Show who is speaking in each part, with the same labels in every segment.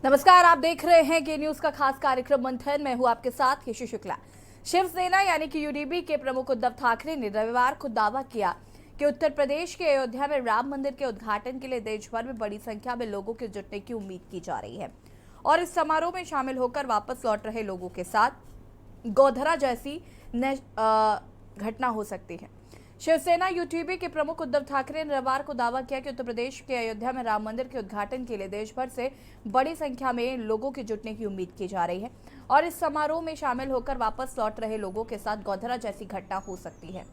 Speaker 1: नमस्कार, आप देख रहे हैं के न्यूज का खास कार्यक्रम मंथन। मैं हूं आपके साथ यशु शुक्ला। शिवसेना यानी कि यूडीपी के प्रमुख उद्धव ठाकरे ने रविवार को दावा किया कि उत्तर प्रदेश के अयोध्या में राम मंदिर के उद्घाटन के लिए देश भर में बड़ी संख्या में लोगों के जुटने की उम्मीद की जा रही है और इस समारोह में शामिल होकर वापस लौट रहे लोगों के साथ गोधरा जैसी घटना हो सकती है। शिवसेना यूटीपी के प्रमुख उद्धव ठाकरे ने रविवार को दावा किया कि उत्तर प्रदेश के अयोध्या में राम मंदिर के उद्घाटन के लिए देश भर से बड़ी संख्या में लोगों के जुटने की उम्मीद की जा रही है और इस समारोह में शामिल होकर वापस लौट रहे लोगों के साथ गोधरा जैसी घटना हो सकती है।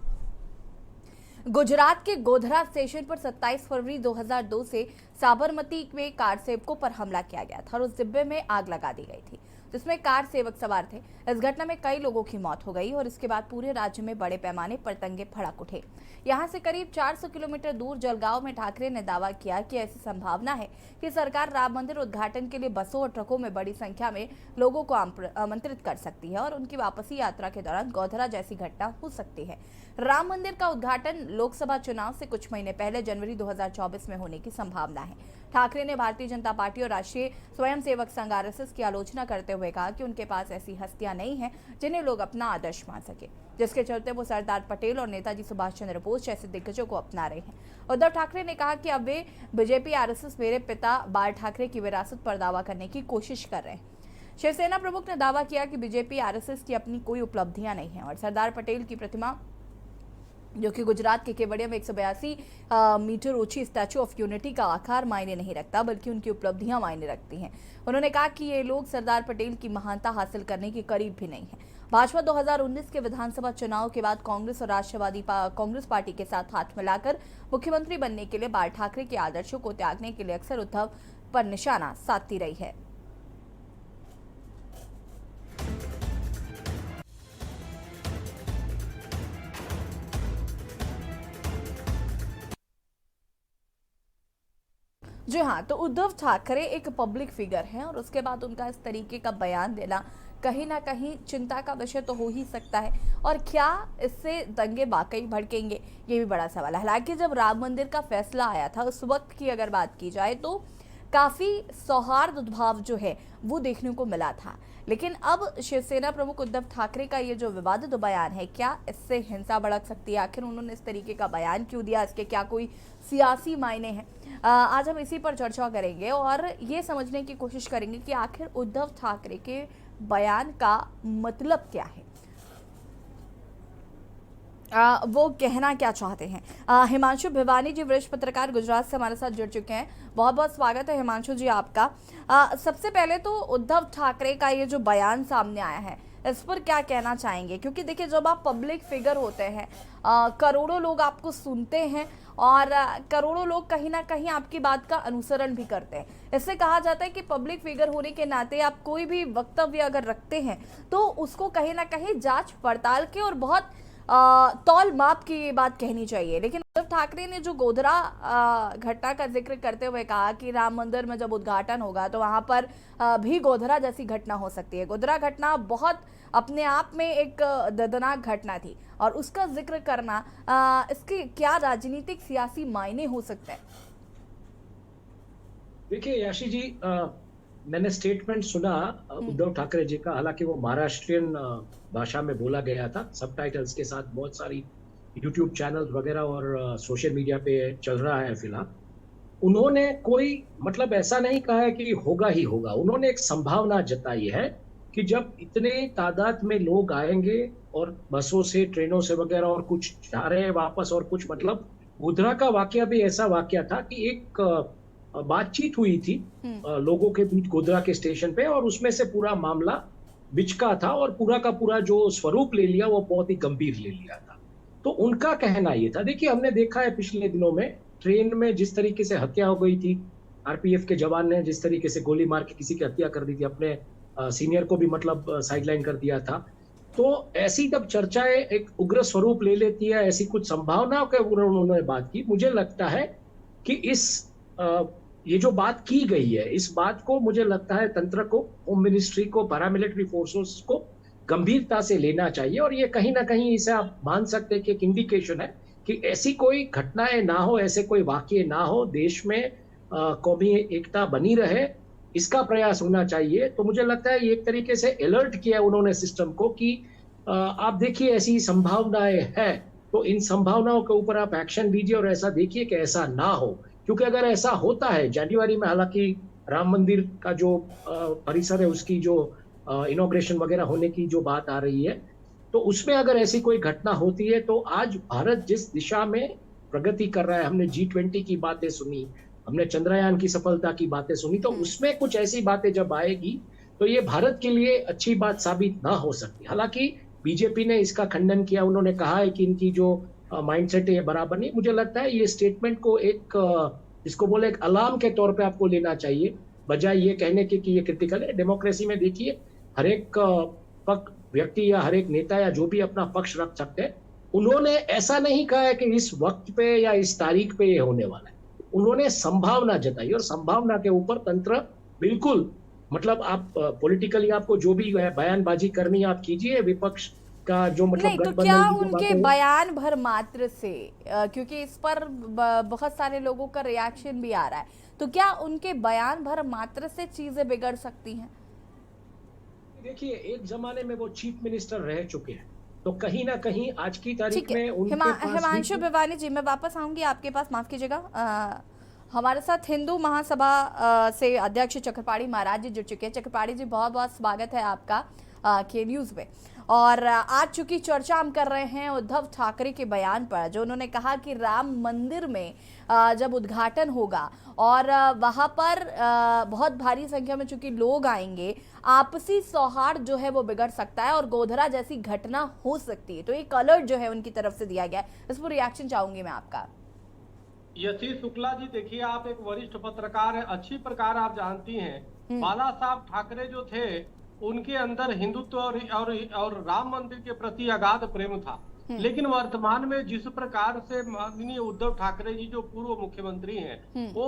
Speaker 1: गुजरात के गोधरा स्टेशन पर 27 फरवरी 2002 से साबरमती में कार सेवकों पर हमला किया गया था और उस डिब्बे में आग लगा दी गई थी जिसमें कार सेवक सवार थे। इस घटना में कई लोगों की मौत हो गई और इसके बाद पूरे राज्य में बड़े पैमाने पर दंगे भड़क उठे। यहां से करीब 400 किलोमीटर दूर जलगांव में ठाकरे ने दावा किया कि ऐसी संभावना है कि सरकार राम मंदिर उद्घाटन के लिए बसों और ट्रकों में बड़ी संख्या में लोगों को आमंत्रित कर सकती है और उनकी वापसी यात्रा के दौरान गोधरा जैसी घटना हो सकती है। राम मंदिर का उद्घाटन लोकसभा चुनाव से कुछ महीने पहले जनवरी 2024 में होने की संभावना है। ठाकरे ने भारतीय जनता पार्टी और राष्ट्रीय स्वयंसेवक संघ आरएसएस की आलोचना करते हुए कहा कि उनके पास ऐसी हस्तियां नहीं हैं जिन्हें लोग अपना आदर्श मान सके, जिसके चलते वो सरदार पटेल और नेताजी सुभाष चंद्र बोस जैसे दिग्गजों को अपना रहे हैं। उद्धव ठाकरे ने कहा कि अब वे बीजेपी आरएसएस मेरे पिता बाल ठाकरे की विरासत पर दावा करने की कोशिश कर रहे हैं। शिवसेना प्रमुख ने दावा किया कि बीजेपी आरएसएस की अपनी कोई उपलब्धियां नहीं है और सरदार पटेल की प्रतिमा जो कि गुजरात के केवड़िया में 182 मीटर ऊंची स्टैचू ऑफ यूनिटी का आकार मायने नहीं रखता बल्कि उनकी उपलब्धियां मायने रखती हैं। उन्होंने कहा कि ये लोग सरदार पटेल की महानता हासिल करने के करीब भी नहीं है। भाजपा 2019 के विधानसभा चुनाव के बाद कांग्रेस और राष्ट्रवादी कांग्रेस पार्टी के साथ हाथ मिलाकर मुख्यमंत्री बनने के लिए बाल ठाकरे के आदर्शों को त्यागने के लिए अक्सर उद्धव पर निशाना साधती रही है। जी हाँ, तो उद्धव ठाकरे एक पब्लिक फिगर हैं और उसके बाद उनका इस तरीके का बयान देना कहीं ना कहीं चिंता का विषय तो हो ही सकता है और क्या इससे दंगे वाकई भड़केंगे, ये भी बड़ा सवाल है। हालांकि जब राम मंदिर का फैसला आया था उस वक्त की अगर बात की जाए तो काफी सौहार्द भाव जो है वो देखने को मिला था, लेकिन अब शिवसेना प्रमुख उद्धव ठाकरे का ये जो विवादित बयान है, क्या इससे हिंसा भड़क सकती है? आखिर उन्होंने इस तरीके का बयान क्यों दिया, इसके क्या कोई सियासी मायने हैं? आज हम इसी पर चर्चा करेंगे और ये समझने की कोशिश करेंगे कि आखिर उद्धव ठाकरे के बयान का मतलब क्या है, वो कहना क्या चाहते हैं। हिमांशु भिवानी जी वरिष्ठ पत्रकार गुजरात से हमारे साथ जुड़ चुके हैं। बहुत बहुत स्वागत है हिमांशु जी आपका। सबसे पहले तो उद्धव ठाकरे का ये जो बयान सामने आया है इस पर क्या कहना चाहेंगे? क्योंकि देखिए, जब आप पब्लिक फिगर होते हैं, करोड़ों लोग आपको सुनते हैं और करोड़ों लोग कहीं ना कहीं आपकी बात का अनुसरण भी करते हैं। इससे कहा जाता है कि पब्लिक फिगर होने के नाते आप कोई भी वक्तव्य अगर रखते हैं तो उसको कहीं ना कहीं जांच पड़ताल के और बहुत तौल माप की बात कहनी चाहिए। लेकिन उद्धव ठाकरे ने जो गोधरा घटना का जिक्र करते हुए कहा कि राम मंदिर में जब उद्घाटन होगा तो वहां पर भी गोधरा जैसी घटना हो सकती है। गोधरा घटना बहुत अपने आप में एक दर्दनाक घटना थी और उसका जिक्र करना, इसके क्या राजनीतिक सियासी मायने हो सकते हैं?
Speaker 2: देखिए याशी जी, मैंने स्टेटमेंट सुना उद्धव ठाकरे जी का। हालांकि वो महाराष्ट्रियन भाषा में बोला गया था, सबटाइटल्स के साथ। बहुत सारी यूट्यूब चैनल वगैरह और सोशल मीडिया पे चल रहा है फिलहाल। उन्होंने कोई मतलब ऐसा नहीं कहा है कि होगा ही होगा। उन्होंने एक संभावना जताई है कि जब इतने तादाद में लोग आएंगे और बसों से, ट्रेनों से वगैरह, और कुछ जा रहे हैं वापस और कुछ, मतलब गोधरा का वाकया भी ऐसा वाकया था कि एक बातचीत हुई थी लोगों के बीच गोधरा के स्टेशन पे और उसमें से पूरा मामला बिचका था और पूरा का पूरा जो स्वरूप ले लिया वो बहुत ही गंभीर ले लिया था। तो उनका कहना ये था। देखिए, हमने देखा है पिछले दिनों में ट्रेन में जिस तरीके से हत्या हो गई थी, आरपीएफ के जवान ने जिस तरीके से गोली मार के किसी की हत्या कर दी थी, अपने सीनियर को भी मतलब साइडलाइन कर दिया था। तो ऐसी जब चर्चाएं एक उग्र स्वरूप ले लेती है, ऐसी कुछ संभावनाओं के उन्होंने बात की। मुझे लगता है कि ये जो बात की गई है, इस बात को मुझे लगता है तंत्र को, होम मिनिस्ट्री को, पैरामिलिट्री फोर्सेस को गंभीरता से लेना चाहिए और ये कहीं ना कहीं इसे आप मान सकते हैं कि एक इंडिकेशन है कि ऐसी कोई घटनाएं ना हो, ऐसे कोई वाकये ना हो, देश में कौमी एकता बनी रहे इसका प्रयास होना चाहिए। तो मुझे लगता है ये एक तरीके से अलर्ट किया उन्होंने सिस्टम को कि आप देखिए ऐसी संभावनाएं हैं, तो इन संभावनाओं के ऊपर आप एक्शन लीजिए और ऐसा देखिए कि ऐसा ना हो। क्योंकि अगर ऐसा होता है जनवरी में, हालांकि राम मंदिर का जो परिसर है उसकी जो इनॉग्रेशन वगैरह होने की जो बात आ रही है, तो उसमें अगर ऐसी कोई घटना होती है तो आज भारत जिस दिशा में प्रगति कर रहा है, हमने G20 की बातें सुनी, हमने चंद्रयान की सफलता की बातें सुनी, तो उसमें कुछ ऐसी बातें जब आएगी तो ये भारत के लिए अच्छी बात साबित ना हो सकती। हालांकि बीजेपी ने इसका खंडन किया, उन्होंने कहा है कि इनकी जो माइंडसेट है ये बराबर नहीं। मुझे लगता है ये स्टेटमेंट को एक इसको बोले एक अलार्म के तौर पे आपको लेना चाहिए, बजाय ये कहने के कि ये क्रिटिकल है। डेमोक्रेसी में देखिए हर एक व्यक्ति या हर एक नेता या जो भी अपना पक्ष रख सकते हैं, उन्होंने ऐसा नहीं कहा है कि इस वक्त पे या इस तारीख पे ये होने वाला है। उन्होंने संभावना जताई और संभावना के ऊपर तंत्र बिल्कुल, मतलब आप पॉलिटिकली आपको जो भी बयानबाजी करनी है आप कीजिए, विपक्ष का जो मतलब
Speaker 1: नहीं, तो क्या उनके बयान भर मात्र से क्योंकि इस पर बहुत सारे लोगों का रिएक्शन भी आ रहा है, तो क्या उनके बयान भर मात्र से चीजें बिगड़ सकती हैं?
Speaker 2: देखिए एक जमाने में वो चीफ मिनिस्टर रह चुके हैं, तो कहीं ना कहीं आज की तारीख में उनके पास
Speaker 1: हिमांशु भिवानी जी, मैं वापस आऊंगी आपके पास, माफ कीजिएगा। हमारे साथ हिंदू महासभा से अध्यक्ष चक्रपाणी महाराज जी जुड़ चुके हैं। चक्रपाणी जी, बहुत बहुत स्वागत है आपका के न्यूज में। और आज चूंकि चर्चा हम कर रहे हैं उद्धव ठाकरे के बयान पर, जो उन्होंने कहा कि राम मंदिर में जब उद्घाटन होगा और वहां पर बहुत भारी संख्या में चूंकि लोग आएंगे, आपसी सौहार्द जो है वो बिगड़ सकता है और गोधरा जैसी घटना हो सकती है। तो एक अलर्ट जो है उनकी तरफ से दिया गया है, इस पर रिएक्शन चाहूंगी मैं आपका।
Speaker 3: यशी शुक्ला जी, देखिए आप एक वरिष्ठ पत्रकार हैं, अच्छी प्रकार आप जानती हैं बाला साहब ठाकरे जो थे उनके अंदर हिंदुत्व और राम मंदिर के प्रति अगाध प्रेम था। लेकिन वर्तमान में जिस प्रकार से माननीय उद्धव ठाकरे जी जो पूर्व मुख्यमंत्री हैं, वो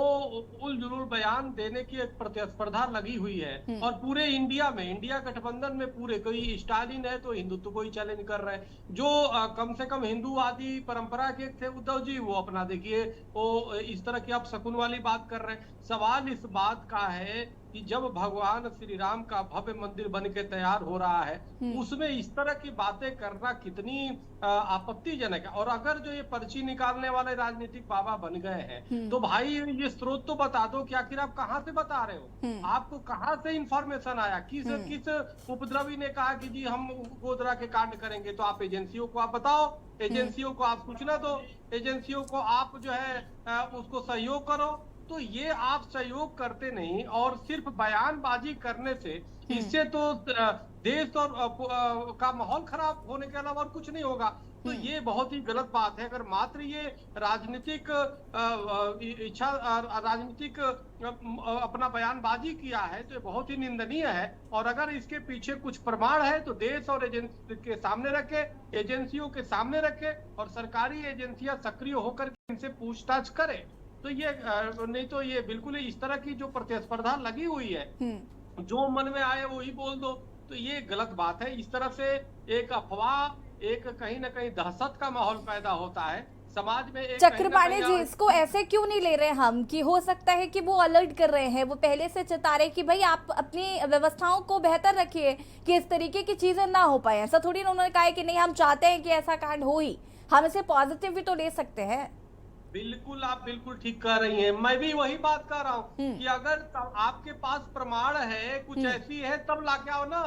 Speaker 3: उलझुल बयान देने की एक प्रतिस्पर्धा लगी हुई है और पूरे इंडिया में, इंडिया गठबंधन में पूरे, कोई स्टालिन है तो हिंदुत्व को ही चैलेंज कर रहे हैं। जो कम से कम हिंदूवादी परंपरा के थे उद्धव जी, वो अपना देखिए वो इस तरह की आप शकुन वाली बात कर रहे हैं। सवाल इस बात का है कि जब भगवान श्री राम का भव्य मंदिर बन के तैयार हो रहा है, उसमें इस तरह की बातें करना कितनी आपत्तिजनक है। और अगर जो ये पर्ची निकालने वाले राजनीतिक बाबा बन गए हैं, तो भाई ये स्रोत तो बता दो कि आखिर आप कहाँ से बता रहे हो, आपको कहाँ से इंफॉर्मेशन आया, किस उपद्रवी ने कहा कि जी हम गोधरा के कांड करेंगे, तो आप एजेंसियों को आप बताओ, एजेंसियों को आप सूचना दो, एजेंसियों को आप जो है उसको सहयोग करो। तो ये आप सहयोग करते नहीं और सिर्फ बयानबाजी करने से, इससे तो देश और का माहौल खराब होने के अलावा और कुछ नहीं होगा। तो ये बहुत ही गलत बात है। अगर मात्र ये राजनीतिक इच्छा, राजनीतिक अपना बयानबाजी किया है तो ये बहुत ही निंदनीय है। और अगर इसके पीछे कुछ प्रमाण है तो देश और एजेंसी के सामने रखे, एजेंसियों के सामने रखे और सरकारी एजेंसियां सक्रिय होकर इनसे पूछताछ करें। तो ये नहीं तो ये बिल्कुल इस तरह की जो प्रतिस्पर्धा लगी हुई है, जो मन में आए वही बोल दो, तो ये गलत बात है। इस तरह से एक अफवाह, एक कहीं ना कहीं दहशत का माहौल पैदा होता है समाज में।
Speaker 1: चक्रपाणी जी, इसको ऐसे क्यों नहीं ले रहे हम कि हो सकता है कि वो अलर्ट कर रहे हैं, वो पहले से चेता रहे कि भाई आप अपनी व्यवस्थाओं को बेहतर रखिए कि इस तरीके की चीजें ना हो पाए। ऐसा थोड़ी ना उन्होंने कहा है कि नहीं हम चाहते हैं कि ऐसा कांड हो ही, हम इसे पॉजिटिव भी तो ले सकते हैं।
Speaker 3: बिल्कुल, आप बिल्कुल ठीक कह रही हैं। मैं भी वही बात कर रहा हूँ कि अगर आपके पास प्रमाण है, कुछ ऐसी है, तब लाके आओ ना।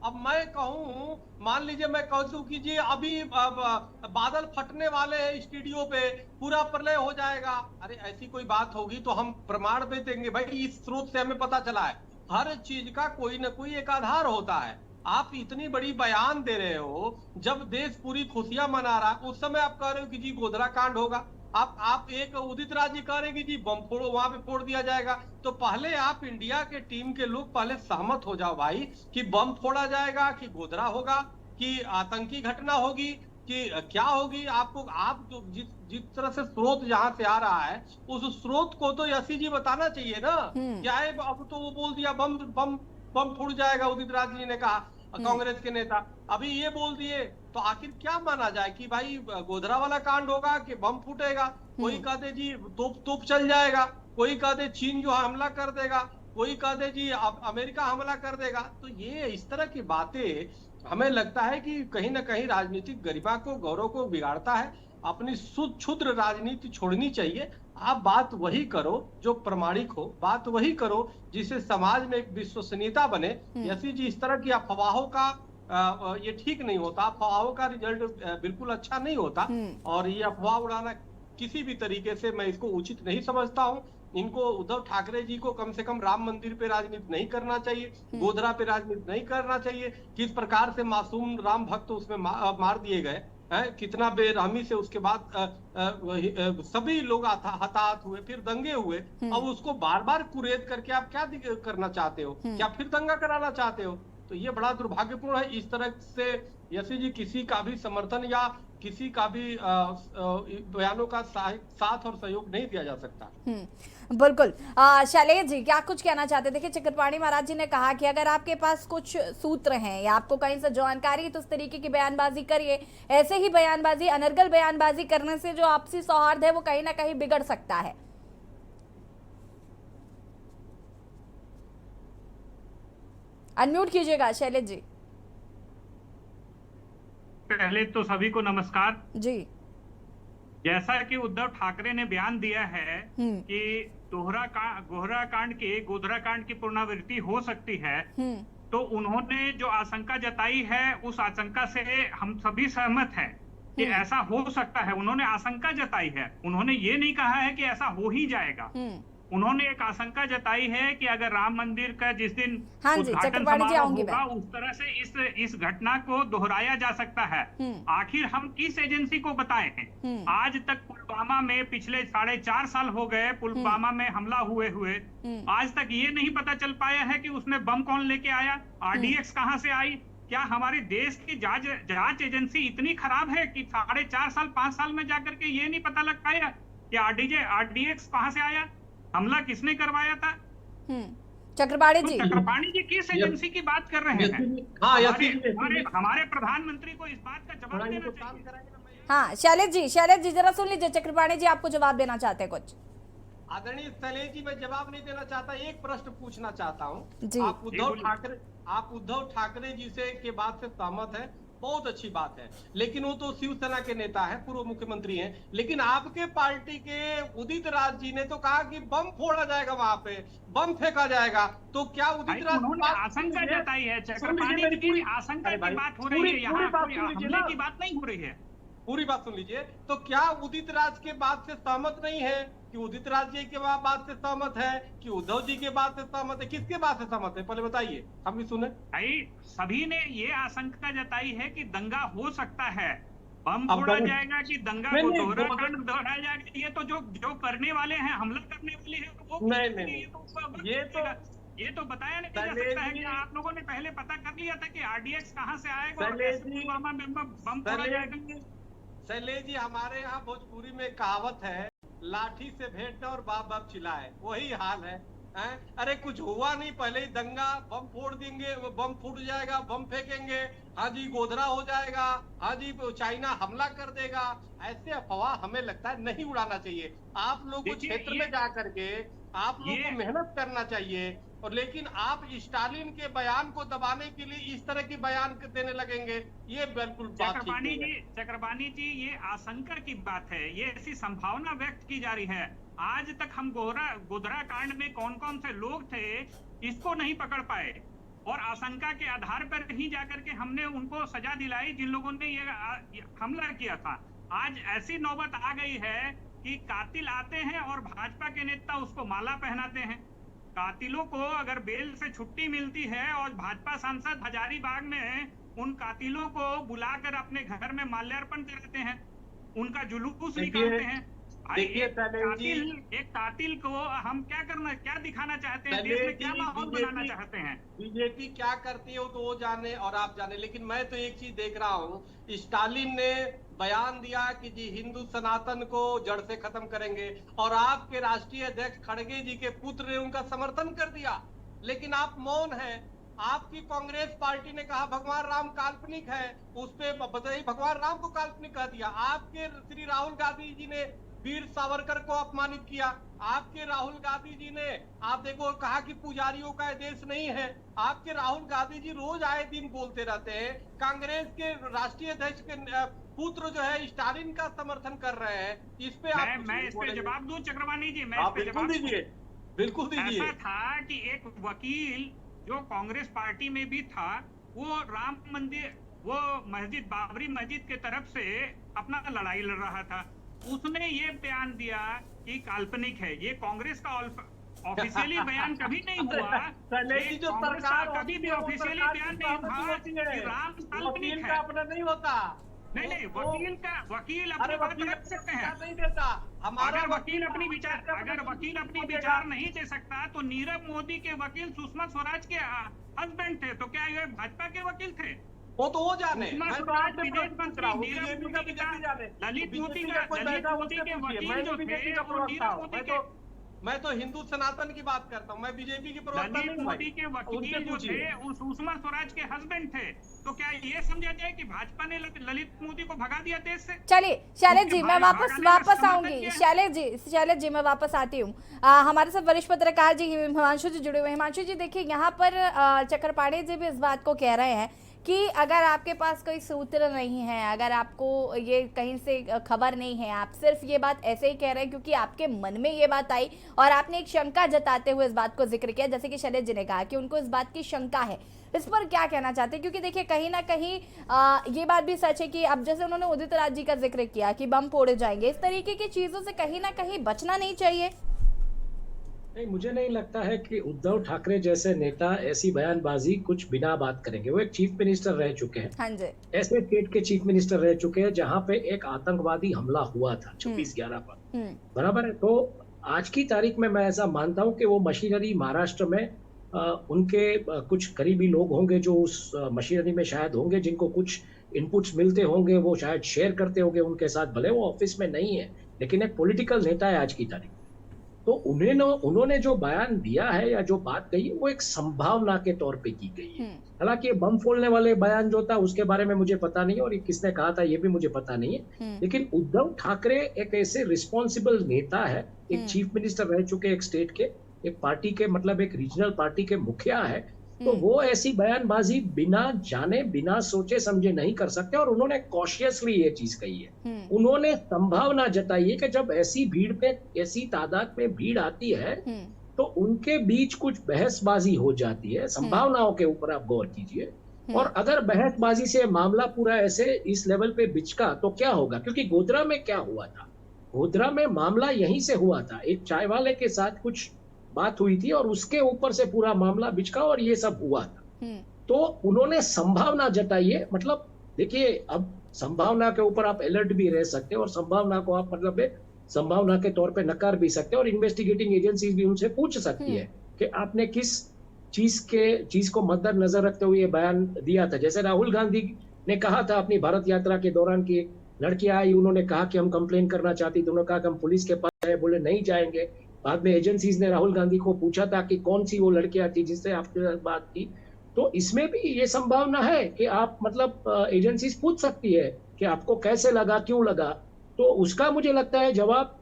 Speaker 3: अब मैं कहूँ, मान लीजिए मैं कहूँ कि जी अभी बादल फटने वाले हैं स्टूडियो पे, पूरा प्रलय हो जाएगा, अरे ऐसी कोई बात होगी तो हम प्रमाण पे देंगे। भाई इस स्रोत से हमें पता चला है। हर चीज का कोई ना कोई एक आधार होता है। आप इतनी बड़ी बयान दे रहे हो, जब देश पूरी खुशियां मना रहा है, उस समय आप कह रहे हो कि जी गोधरा कांड होगा। आप एक उदित राज जी कह रहे हैं कि जी बम फोड़ो, वहां पे फोड़ दिया जाएगा। तो पहले आप इंडिया के टीम के लोग पहले सहमत हो जाओ भाई कि बम फोड़ा जाएगा, कि गोधरा होगा, कि आतंकी घटना होगी, कि क्या होगी। आपको आप जो जिस तरह से स्रोत जहां से आ रहा है, उस स्रोत को तो यशी जी बताना चाहिए ना। क्या है, अब तो वो बोल दिया बम बम बम फूट जाएगा, उदित राज जी ने कहा, कांग्रेस के नेता अभी ये बोल दिए। तो आखिर क्या माना जाए कि भाई गोधरा वाला कांड होगा कि बम फूटेगा? कोई कहते जी तोप चल जाएगा, कोई कहते चीन जो हमला कर देगा, कोई कह दे जी अमेरिका हमला कर देगा। तो ये इस तरह की बातें हमें लगता है कि कहीं ना कहीं राजनीतिक गरिमा को, गौरव को बिगाड़ता है। अपनी शुद्ध क्षुद्र राजनीति छोड़नी चाहिए। आप बात वही करो जो प्रमाणिक हो, बात वही करो जिससे समाज में एक विश्वसनीयता बने। यसी जी, इस तरह की अफवाहों का ये ठीक नहीं होता। अफवाहों का रिजल्ट बिल्कुल अच्छा नहीं होता, और ये अफवाह उड़ाना किसी भी तरीके से मैं इसको उचित नहीं समझता हूँ। इनको, उद्धव ठाकरे जी को कम से कम राम मंदिर पे राजनीति नहीं करना चाहिए, गोधरा पे राजनीति नहीं करना चाहिए। किस प्रकार से मासूम राम भक्त उसमें मार दिए गए हैं, कितना बेरहमी से उसके बाद सभी लोग हताहत हुए, फिर दंगे हुए। अब उसको बार बार कुरेद करके आप क्या करना चाहते हो? क्या फिर दंगा कराना चाहते हो? तो ये बड़ा दुर्भाग्यपूर्ण है। इस तरह से यसी जी किसी का भी समर्थन या किसी का भी बयानों का साथ और सहयोग नहीं दिया जा सकता।
Speaker 1: बिल्कुल। शैलेश जी, क्या कुछ कहना चाहते? देखिए, चक्रपाणी महाराज जी ने कहा कि अगर आपके पास कुछ सूत्र हैं या आपको कहीं से जानकारी है तो उस तरीके की बयानबाजी करिए। ऐसे ही बयानबाजी, अनर्गल बयानबाजी करने से जो आपसी सौहार्द है वो कहीं ना कहीं बिगड़ सकता है। अनम्यूट कीजिएगा शैलेश जी।
Speaker 4: पहले तो सभी को नमस्कार
Speaker 1: जी।
Speaker 4: जैसा कि उद्धव ठाकरे ने बयान दिया है कि गोधरा कांड की पुनरावृत्ति हो सकती है, तो उन्होंने जो आशंका जताई है उस आशंका से हम सभी सहमत हैं कि ऐसा हो सकता है। उन्होंने आशंका जताई है, उन्होंने ये नहीं कहा है कि ऐसा हो ही जाएगा। उन्होंने एक आशंका जताई है कि अगर राम मंदिर का जिस दिन उद्घाटन समारोह होगा उस तरह से इस घटना को दोहराया जा सकता है। आखिर हम किस एजेंसी को बताएं? आज तक पुलवामा में पिछले 4.5 साल हो गए पुलवामा में हमला हुए आज तक ये नहीं पता चल पाया है कि उसमें बम कौन लेके आया, RDX कहां से आई। क्या हमारे देश की जांच एजेंसी इतनी खराब है कि 4.5 साल 5 साल में जाकर के ये नहीं पता लग पाया कि RDX कहां से आया, हमला किसने करवाया था?
Speaker 1: चक्रपाणी जी,
Speaker 4: चक्रपाणी जी किस एजेंसी की बात कर रहे हैं? हमारे प्रधानमंत्री को इस बात का जवाब देना चाहिए।
Speaker 1: हाँ शैलेश जी जरा सुन लीजिए, चक्रपाणी जी आपको जवाब देना चाहते हैं कुछ।
Speaker 3: आदरणीय शैलेश जी, मैं जवाब नहीं देना चाहता, एक प्रश्न पूछना चाहता हूँ। आप उद्धव ठाकरे जी से के बात से सहमत है, बहुत अच्छी बात है, लेकिन वो तो शिवसेना के नेता है, पूर्व मुख्यमंत्री हैं। लेकिन आपके पार्टी के उदित राज जी ने तो कहा कि बम फोड़ा जाएगा, वहां पे बम फेंका जाएगा। तो क्या उदित राज
Speaker 4: आशंका जताई है? चक्रपाणी जी की आशंका की बात हो रही है, यहाँ हमले की बात नहीं हो रही है।
Speaker 3: पूरी बात सुन लीजिए। तो क्या उदित राज के बात से सहमत नहीं है कि उदित राज जी के बात से सहमत है कि उद्धव जी के बात से सहमत है? किसके बात से सहमत है पहले बताइए, हम भी सुने।
Speaker 4: सभी ने ये आशंका जताई है कि दंगा हो सकता है, बम फोड़ा जाएगा कि दंगा को दोहराया जाएगा। ये तो जो करने वाले हैं, हमला करने वाले हैं वो ये तो बताया नहीं जा सकता है कि आप लोगों ने पहले पता कर लिया था कि RDX कहां से आएगा और पुलवामा में बम फोड़ा जाएगा।
Speaker 3: शैलेश जी, हमारे यहाँ भोजपुरी में कहावत है, लाठी से भेंट और बाप बाप चिल्लाए, वही हाल है। अरे कुछ हुआ नहीं, पहले ही दंगा, बम फोड़ देंगे, बम फूट जाएगा, बम फेंकेंगे, हाँ जी गोधरा हो जाएगा, हाँ जी चाइना हमला कर देगा। ऐसे अफवाह हमें लगता है नहीं उड़ाना चाहिए। आप लोग को क्षेत्र में जा करके आप लोग को मेहनत करना चाहिए। और लेकिन आप स्टालिन के बयान को दबाने के लिए इस तरह की बयान देने लगेंगे, ये बिल्कुल बात ठीक है।
Speaker 4: चक्रपाणी जी, ये आशंका की बात है, ये ऐसी संभावना व्यक्त की जा रही है। आज तक हम गोधरा कांड में कौन कौन से लोग थे इसको नहीं पकड़ पाए, और आशंका के आधार पर ही जाकर के हमने उनको सजा दिलाई जिन लोगों ने ये हमला किया था। आज ऐसी नौबत आ गई है कि कातिल आते हैं और भाजपा के नेता उसको माला पहनाते हैं। कातिलों को अगर बेल से छुट्टी मिलती है और भाजपा सांसद हजारीबाग में उन कातिलों को बुलाकर अपने घर में माल्यार्पण कराते हैं, उनका जुलूस निकालते हैं। एक कातिल को हम क्या दिखाना चाहते हैं, देश में क्या माहौल बनाना चाहते हैं?
Speaker 3: बीजेपी क्या करती है तो वो जाने और आप जाने। लेकिन मैं तो एक चीज देख रहा हूँ, स्टालिन ने बयान दिया कि जी हिंदू सनातन को जड़ से खत्म करेंगे, और आपके राष्ट्रीय अध्यक्ष खड़गे जी के पुत्र ने उनका समर्थन कर दिया, लेकिन आप मौन हैं। आपकी कांग्रेस पार्टी ने कहा भगवान राम काल्पनिक है, उस पे बताइए भगवान राम को काल्पनिक कह दिया। आपके श्री राहुल गांधी जी ने वीर सावरकर को अपमानित किया। आपके राहुल गांधी जी ने, आप देखो, कहा कि पुजारियों का देश नहीं है। आपके राहुल गांधी जी रोज आए दिन बोलते रहते हैं। कांग्रेस के राष्ट्रीय अध्यक्ष के पुत्र जो है स्टालिन का समर्थन कर रहे हैं। इस पे
Speaker 4: मैं इस पे जवाब दूं चक्रवाणी जी? मैं
Speaker 3: आप बिल्कुल दीजिए, बिल्कुल दीजिए।
Speaker 4: ऐसा था कि एक वकील जो कांग्रेस पार्टी में भी था, वो राम मंदिर, वो मस्जिद, बाबरी मस्जिद के तरफ से अपना लड़ाई लड़ रहा था। उसने ये बयान दिया कि काल्पनिक है। ये कांग्रेस का ऑफिशियली बयान कभी नहीं हुआ।
Speaker 3: जो सरकार
Speaker 4: कभी भी ऑफिशियली बयान नहीं था कि राम काल्पनिक है।
Speaker 3: अपना नहीं होता।
Speaker 4: नहीं, वकील अपनी बात रख सकते हैं।
Speaker 3: नहीं देता हमारा
Speaker 4: अगर वकील अपनी विचार नहीं दे सकता, तो नीरव मोदी के वकील सुषमा स्वराज के हस्बैंड थे, तो क्या ये भाजपा के वकील थे?
Speaker 3: वो तो वो जाने।
Speaker 4: विदेश मंत्री नीरव मोदी का, ललित मोदी के वकील जो थे वो नीरव मोदी के,
Speaker 3: मैं तो हिंदू सनातन की बात करता हूँ, मैं बीजेपी की प्रवक्ता नहीं हूँ।
Speaker 4: ललित मोदी के वकील जो थे सुषमा स्वराज के हस्बैंड थे, तो क्या ये समझा जाए कि भाजपा ने ललित मोदी को भगा दिया देश से?
Speaker 1: चलिए शैलेश जी, मैं वापस आऊंगी। शैलेश जी मैं वापस आती हूँ। हमारे साथ वरिष्ठ पत्रकार जी हिमांशु जी जुड़े हुए। हिमांशु जी, देखिए यहाँ पर चक्रपाणी जी भी इस बात को कह रहे हैं कि अगर आपके पास कोई सूत्र नहीं है, अगर आपको ये कहीं से खबर नहीं है, आप सिर्फ ये बात ऐसे ही कह रहे हैं क्योंकि आपके मन में ये बात आई और आपने एक शंका जताते हुए इस बात को जिक्र किया, जैसे कि शैलेश जी ने कहा कि उनको इस बात की शंका है। इस पर क्या कहना चाहते हैं? क्योंकि देखिए कहीं ना कहीं ये बात भी सच है कि अब जैसे उन्होंने उदित राज जी का जिक्र किया कि बम फोड़े जाएंगे, इस तरीके की चीजों से कहीं ना कहीं बचना नहीं चाहिए।
Speaker 2: नहीं, मुझे नहीं लगता है कि उद्धव ठाकरे जैसे नेता ऐसी बयानबाजी कुछ बिना बात करेंगे। वो एक चीफ मिनिस्टर रह चुके हैं।
Speaker 1: हाँ जी।
Speaker 2: ऐसे स्टेट के चीफ मिनिस्टर रह चुके हैं जहां पे एक आतंकवादी हमला हुआ था 26/11 पर, बराबर है। तो आज की तारीख में मैं ऐसा मानता हूं कि वो मशीनरी महाराष्ट्र में उनके कुछ करीबी लोग होंगे जो उस मशीनरी में शायद होंगे, जिनको कुछ इनपुट्स मिलते होंगे, वो शायद शेयर करते होंगे उनके साथ। भले वो ऑफिस में नहीं है, लेकिन एक पॉलिटिकल नेता है आज की तारीख। तो उन्होंने जो बयान दिया है या जो बात कही है, वो एक संभावना के तौर पे की गई है। हालांकि बम फोड़ने वाले बयान जो था उसके बारे में मुझे पता नहीं है और किसने कहा था ये भी मुझे पता नहीं है। लेकिन उद्धव ठाकरे एक ऐसे रिस्पॉन्सिबल नेता है, एक चीफ मिनिस्टर रह चुके एक स्टेट के, एक पार्टी के, मतलब एक रीजनल पार्टी के मुखिया है। तो वो ऐसी बयानबाजी बिना जाने बिना सोचे समझे नहीं कर सकते और उन्होंने कॉशियसली ये चीज कही है। उन्होंने संभावना जताई है कि जब ऐसी भीड़ पे, ऐसी तादाद में भीड़ आती है तो उनके बीच कुछ बहसबाजी हो जाती है। संभावनाओं के ऊपर आप गौर कीजिए। और अगर बहसबाजी से मामला पूरा ऐसे इस लेवल पे बिचका तो क्या होगा? क्योंकि गोधरा में क्या हुआ था, गोधरा में मामला यहीं से हुआ था। एक चाय वाले के साथ कुछ बात हुई थी और उसके ऊपर से पूरा मामला बिचका और ये सब हुआ था। तो उन्होंने संभावना जताई है। मतलब देखिए, अब संभावना के ऊपर आप अलर्ट भी रह सकते हैं और संभावना को आप मतलब संभावना के तौर पे नकार भी सकते हैं और इन्वेस्टिगेटिंग एजेंसीज भी उनसे पूछ सकती है कि आपने किस चीज को मद्देनजर रखते हुए बयान दिया था। जैसे राहुल गांधी ने कहा था अपनी भारत यात्रा के दौरान की लड़कियां आई, उन्होंने कहा कि हम कंप्लेन करना चाहती थी, उन्होंने कहा कि हम पुलिस के पास आए, बोले नहीं जाएंगे। बाद में एजेंसीज ने राहुल गांधी को पूछा था कि कौन सी वो लड़कियां थी जिससे आपने बात की। तो इसमें भी ये संभावना है कि आप मतलब एजेंसीज पूछ सकती है कि आपको कैसे लगा, क्यों लगा। तो उसका मुझे लगता है जवाब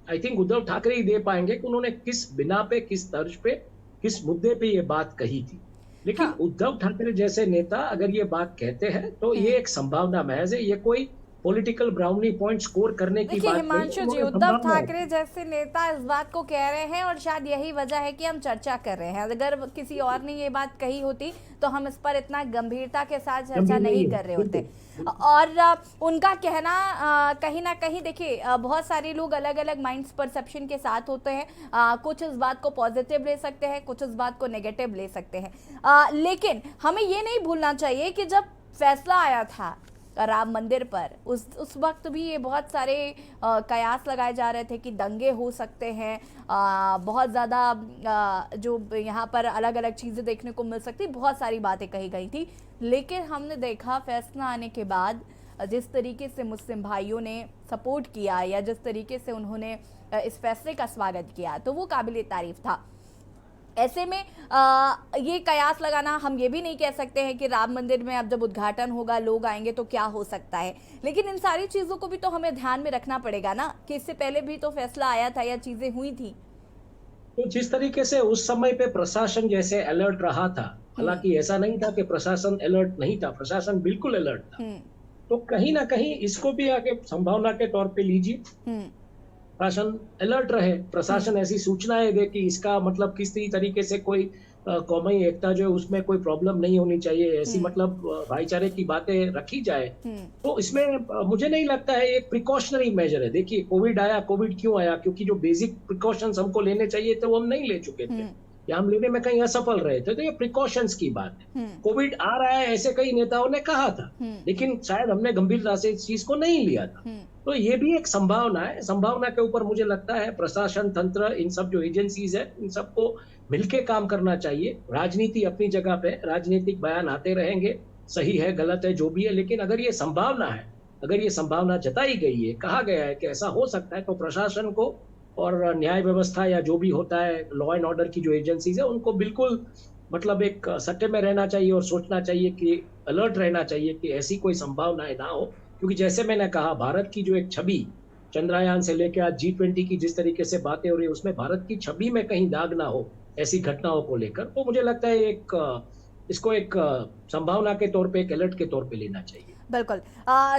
Speaker 2: आई थिंक उद्धव ठाकरे ही दे पाएंगे कि उन्होंने किस बिना पे, किस तर्ज पे, किस मुद्दे पे ये बात कही थी। लेकिन उद्धव ठाकरे जैसे नेता अगर ये बात कहते हैं तो ये एक संभावना महज है, ये कोई पॉलिटिकल ब्राउनी पॉइंट स्कोर करने की बात नहीं।
Speaker 1: हिमांशु जी, उद्धव ठाकरे जैसे नेता इस बात को कह रहे हैं और शायद यही वजह है कि हम चर्चा कर रहे हैं। अगर किसी और ने ये बात कही होती तो हम इस पर इतना गंभीरता के साथ चर्चा नहीं कर रहे होते। और उनका कहना कहीं ना कहीं, देखिए बहुत सारे लोग अलग अलग माइंड परसेप्शन के साथ होते हैं। कुछ इस बात को पॉजिटिव ले सकते हैं, कुछ इस बात को नेगेटिव ले सकते हैं। लेकिन हमें ये नहीं भूलना चाहिए कि जब फैसला आया था राम मंदिर पर, उस वक्त भी ये बहुत सारे कयास लगाए जा रहे थे कि दंगे हो सकते हैं, बहुत ज़्यादा जो यहाँ पर अलग अलग चीज़ें देखने को मिल सकती, बहुत सारी बातें कही गई थी। लेकिन हमने देखा फैसला आने के बाद जिस तरीके से मुस्लिम भाइयों ने सपोर्ट किया या जिस तरीके से उन्होंने इस फैसले का स्वागत किया, तो वो काबिल तारीफ था। ऐसे में ये कयास लगाना, हम ये भी नहीं कह सकते हैं कि राम मंदिर में अब जब उद्घाटन होगा लोग आएंगे तो क्या हो सकता है, लेकिन इन सारी चीजों को भी तो हमें ध्यान में रखना पड़ेगा ना कि इससे पहले भी तो फैसला आया था या चीजें हुई थी।
Speaker 2: तो जिस तरीके से उस समय पे प्रशासन जैसे अलर्ट रहा था, हालांकि ऐसा नहीं था कि प्रशासन अलर्ट नहीं था, प्रशासन बिल्कुल अलर्ट था। तो कहीं ना कहीं इसको भी आगे संभावना के तौर पे लीजिए, प्रशासन अलर्ट रहे, प्रशासन ऐसी सूचनाएं दे कि इसका मतलब किसी तरीके से कोई कौमी एकता जो है उसमें कोई प्रॉब्लम नहीं होनी चाहिए, ऐसी मतलब भाईचारे की बातें रखी जाए। तो इसमें मुझे नहीं लगता है, एक प्रिकॉशनरी मेजर है। देखिए कोविड आया, कोविड क्यों आया? क्योंकि जो बेसिक प्रिकॉशंस हमको लेने चाहिए थे वो हम नहीं ले चुके थे या हम लेने में कहीं असफल रहे थे। तो ये प्रिकॉशंस की बात है। कोविड आ रहा है ऐसे कई नेताओं ने कहा था, लेकिन शायद हमने गंभीरता से इस चीज को नहीं लिया था। तो ये भी एक संभावना है। संभावना के ऊपर मुझे लगता है प्रशासन तंत्र, इन सब जो एजेंसीज है, इन सबको मिलके काम करना चाहिए। राजनीति अपनी जगह पे, राजनीतिक बयान आते रहेंगे, सही है गलत है जो भी है, लेकिन अगर ये संभावना है, अगर ये संभावना जताई गई है, कहा गया है कि ऐसा हो सकता है, तो प्रशासन को और न्याय व्यवस्था या जो भी होता है लॉ एंड ऑर्डर की जो एजेंसीज है उनको बिल्कुल मतलब एक सट्टे में रहना चाहिए और सोचना चाहिए कि अलर्ट रहना चाहिए कि ऐसी कोई संभावनाएं ना हो। क्योंकि जैसे मैंने कहा, भारत की जो एक छवि चंद्रयान से लेकर आज G20 की जिस तरीके से बातें हो रही है, उसमें भारत की छवि में कहीं दाग ना हो ऐसी घटनाओं को लेकर। तो मुझे लगता है इसको एक संभावना के तौर पे, एक अलर्ट के तौर पे लेना चाहिए।
Speaker 1: बिल्कुल।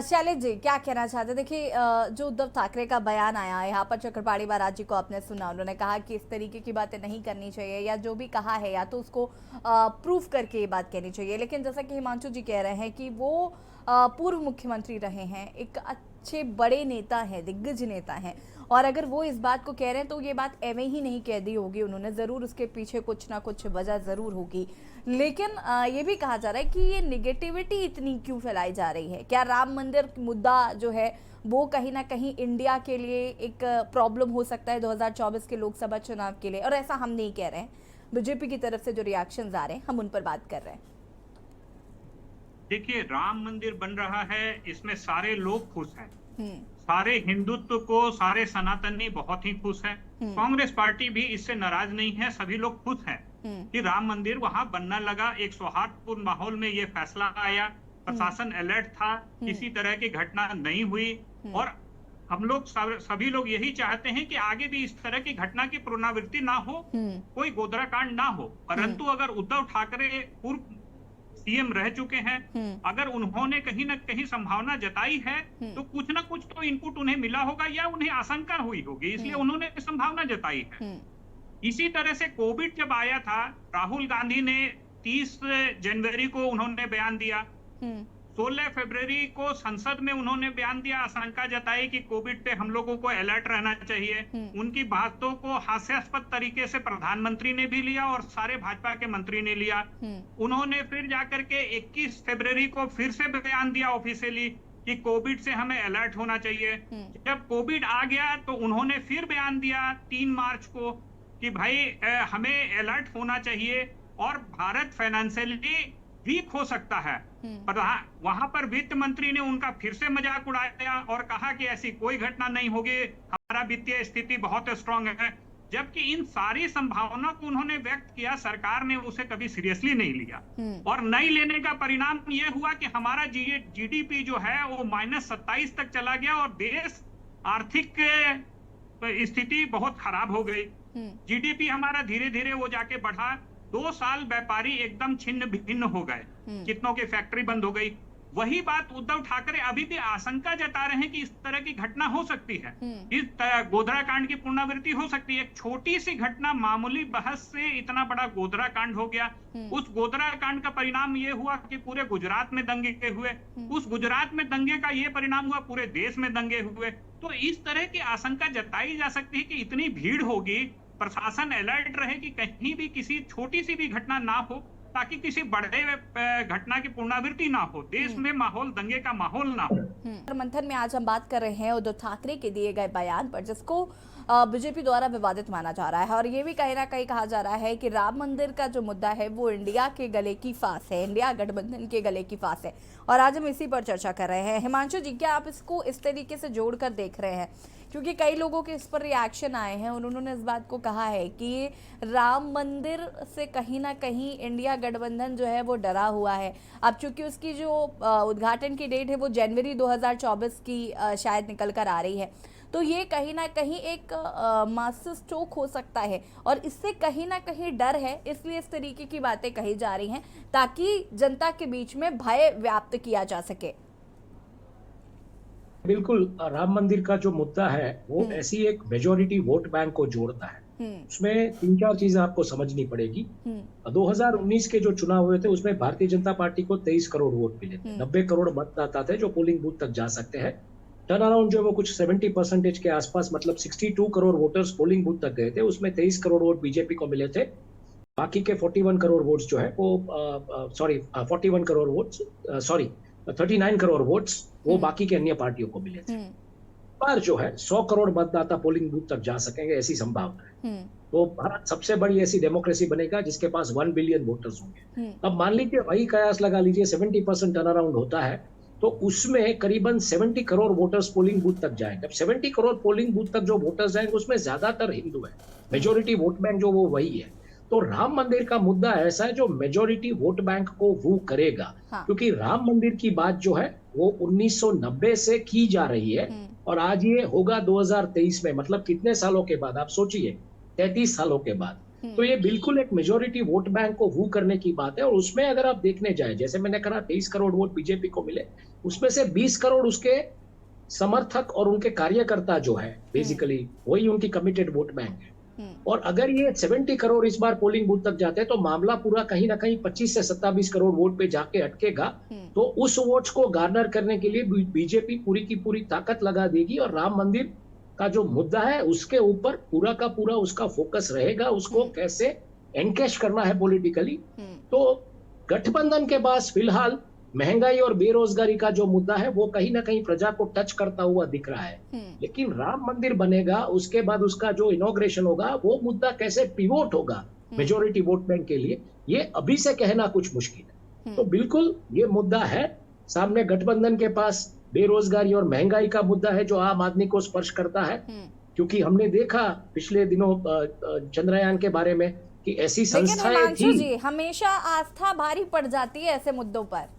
Speaker 1: शैलेश जी क्या कहना चाहते हैं? देखिए जो उद्धव ठाकरे का बयान आया है, यहाँ पर चक्रपाणी महाराज जी को आपने सुना, उन्होंने कहा कि इस तरीके की बातें नहीं करनी चाहिए, या जो भी कहा है या तो उसको प्रूफ करके ये बात कहनी चाहिए। लेकिन जैसा कि हिमांशु जी कह रहे हैं कि वो पूर्व मुख्यमंत्री रहे हैं, एक अच्छे बड़े नेता हैं, दिग्गज नेता हैं, और अगर वो इस बात को कह रहे हैं तो ये बात एवं ही नहीं कह दी होगी उन्होंने, ज़रूर उसके पीछे कुछ ना कुछ वजह ज़रूर होगी। लेकिन ये भी कहा जा रहा है कि ये निगेटिविटी इतनी क्यों फैलाई जा रही है? क्या राम मंदिर मुद्दा जो है वो कहीं ना कहीं इंडिया के लिए एक प्रॉब्लम हो सकता है 2024 के लोकसभा चुनाव के लिए? और ऐसा हम नहीं कह रहे हैं, बीजेपी की तरफ से जो रिएक्शंस आ रहे हैं हम उन पर बात कर रहे हैं।
Speaker 4: देखिए, राम मंदिर बन रहा है, इसमें सारे लोग खुश हैं, सारे हिंदुत्व को, सारे सनातनी बहुत ही खुश हैं। कांग्रेस पार्टी भी इससे नाराज नहीं है, सभी लोग खुश हैं कि राम मंदिर वहां बनने लगा। एक सौहार्दपूर्ण माहौल में ये फैसला आया, प्रशासन अलर्ट था, किसी तरह की घटना नहीं हुई, और हम लोग सभी लोग यही चाहते हैं कि आगे भी इस तरह की घटना की पुनरावृत्ति ना हो, कोई गोधरा कांड ना हो। परंतु अगर उद्धव ठाकरे पूर्व सीएम रह चुके हैं, अगर उन्होंने कहीं ना कहीं संभावना जताई है तो कुछ ना कुछ तो इनपुट उन्हें मिला होगा या उन्हें आशंका हुई होगी, इसलिए उन्होंने संभावना जताई है। इसी तरह से कोविड जब आया था, राहुल गांधी ने 30 जनवरी को उन्होंने बयान दिया, 16 फरवरी को संसद में उन्होंने बयान दिया, आशंका जताई कि कोविड पे हम लोगों को अलर्ट रहना चाहिए। उनकी बातों को हास्यास्पद तरीके से प्रधानमंत्री ने भी लिया और सारे भाजपा के मंत्री ने लिया। उन्होंने फिर जाकर के 21 फरवरी को फिर से बयान दिया ऑफिशियली कि कोविड से हमें अलर्ट होना चाहिए। जब कोविड आ गया तो उन्होंने फिर बयान दिया 3 मार्च को कि भाई हमें अलर्ट होना चाहिए और भारत फाइनेंशियली वीक हो सकता है। पर वहां पर वित्त मंत्री ने उनका फिर से मजाक उड़ाया और कहा कि ऐसी कोई घटना नहीं होगी, हमारा वित्तीय स्थिति बहुत स्ट्रांग है। जबकि इन सारी संभावना को उन्होंने व्यक्त किया, सरकार ने उसे कभी सीरियसली नहीं लिया, और नहीं लेने का परिणाम ये हुआ कि हमारा जीडीपी जो है वो -27 तक चला गया और देश आर्थिक स्थिति बहुत खराब हो गई। जीडीपी हमारा धीरे धीरे वो जाके बढ़ा। 2 साल व्यापारी एकदम छिन्न भिन्न हो गए, कितनों की फैक्ट्री बंद हो गई। वही बात उद्धव ठाकरे अभी भी आशंका जता रहे हैं कि इस तरह की घटना हो सकती है, इस गोधरा कांड की पुनरावृत्ति हो सकती है। एक छोटी सी घटना, मामूली बहस से इतना बड़ा गोधरा कांड हो गया। उस गोधरा कांड का परिणाम ये हुआ कि पूरे गुजरात में दंगे हुए, उस गुजरात में दंगे का ये परिणाम हुआ पूरे देश में दंगे हुए। तो इस तरह की आशंका जताई जा सकती है कि इतनी भीड़ होगी, प्रशासन अलर्ट रहे कि कहीं भी किसी छोटी सी भी घटना ना हो, ताकि किसी बड़े घटना की पुनरावृत्ति ना हो, देश में माहौल, दंगे का माहौल ना हो।
Speaker 1: मंथन में आज हम बात कर रहे हैं उद्धव ठाकरे के दिए गए बयान पर, जिसको बीजेपी द्वारा विवादित माना जा रहा है। और ये भी कहीं ना कहीं कहा जा रहा है कि राम मंदिर का जो मुद्दा है वो इंडिया के गले की फांस है, इंडिया गठबंधन के गले की फांस है। और आज हम इसी पर चर्चा कर रहे हैं। हिमांशु जी, क्या आप इसको इस तरीके से जोड़कर देख रहे हैं? क्योंकि कई लोगों के इस पर रिएक्शन आए हैं और उन्होंने इस बात को कहा है कि राम मंदिर से कहीं ना कहीं इंडिया गठबंधन जो है वो डरा हुआ है। अब चूंकि उसकी जो उद्घाटन की डेट है वो जनवरी 2024 की शायद निकल कर आ रही है, तो ये कहीं ना कहीं एक मास्टर स्ट्रोक हो सकता है और इससे कहीं ना कहीं डर है, इसलिए इस तरीके की बातें कही जा रही हैं ताकि जनता के बीच में भय व्याप्त किया जा सके।
Speaker 2: बिल्कुल, राम मंदिर का जो मुद्दा है वो ऐसी एक मेजोरिटी वोट बैंक को जोड़ता है। उसमें 3-4 चीजें आपको समझनी पड़ेगी। 2019 के जो चुनाव हुए थे उसमें भारतीय जनता पार्टी को 23 करोड़ वोट मिले थे। 90 करोड़ मतदाता थे जो पोलिंग बूथ तक जा सकते हैं। टर्न अराउंड जो है वो कुछ 70% के आसपास, मतलब 62 करोड़ वोटर्स पोलिंग बूथ तक गए थे। उसमें 23 करोड़ वोट बीजेपी को मिले थे। बाकी के 41 करोड़ वोट्स जो है वो 41 करोड़ वोट्स 39 करोड़ वोट्स वो बाकी के अन्य पार्टियों को मिले थे। पर जो है 100 करोड़ मतदाता पोलिंग बूथ तक जा सकेंगे, ऐसी संभावना है। तो भारत सबसे बड़ी ऐसी डेमोक्रेसी बनेगा जिसके पास 1 बिलियन वोटर्स होंगे। अब मान लीजिए वही कयास लगा लीजिए 70% टर्न अराउंड होता है तो उसमें करीबन 70 करोड़ वोटर्स पोलिंग बूथ तक जाएंगे। अब 70 करोड़ पोलिंग बूथ तक जो वोटर्स जाएंगे उसमें ज्यादातर हिंदू है, मेजोरिटी वोट बैंक जो वो वही है। तो राम मंदिर का मुद्दा ऐसा है जो मेजोरिटी वोट बैंक को वो करेगा। क्योंकि राम मंदिर की बात जो है वो 1990 से की जा रही है और आज ये होगा 2023 में, मतलब कितने सालों के बाद, आप सोचिए 33 सालों के बाद। तो ये बिल्कुल एक मेजोरिटी वोट बैंक को वो करने की बात है। और उसमें अगर आप देखने जाए, जैसे मैंने कहा 23 करोड़ वोट बीजेपी को मिले, उसमें से 20 करोड़ उसके समर्थक और उनके कार्यकर्ता जो है बेसिकली वही उनकी कमिटेड वोट बैंक है। और अगर ये 70 करोड़ इस बार पोलिंग बूथ तक जाते हैं तो मामला पूरा कहीं ना कहीं 25 से 27 करोड़ वोट पे जाके अटकेगा। तो उस वोट्स को गार्नर करने के लिए बीजेपी पूरी की पूरी ताकत लगा देगी और राम मंदिर का जो मुद्दा है उसके ऊपर पूरा का पूरा उसका फोकस रहेगा, उसको कैसे एनकैश करना है पॉलिटिकली। तो गठबंधन के पास फिलहाल महंगाई और बेरोजगारी का जो मुद्दा है वो कहीं ना कहीं प्रजा को टच करता हुआ दिख रहा है। लेकिन राम मंदिर बनेगा, उसके बाद उसका जो इनॉग्रेशन होगा वो मुद्दा कैसे पिवोट होगा मेजोरिटी वोट बैंक के लिए, ये अभी से कहना कुछ मुश्किल है। तो बिल्कुल ये मुद्दा है सामने। गठबंधन के पास बेरोजगारी और महंगाई का मुद्दा है जो आम आदमी को स्पर्श करता है। क्योंकि हमने देखा पिछले दिनों चंद्रयान के बारे में कि ऐसी संस्थाएं थी।
Speaker 1: हमेशा आस्था भारी पड़ जाती है ऐसे मुद्दों पर।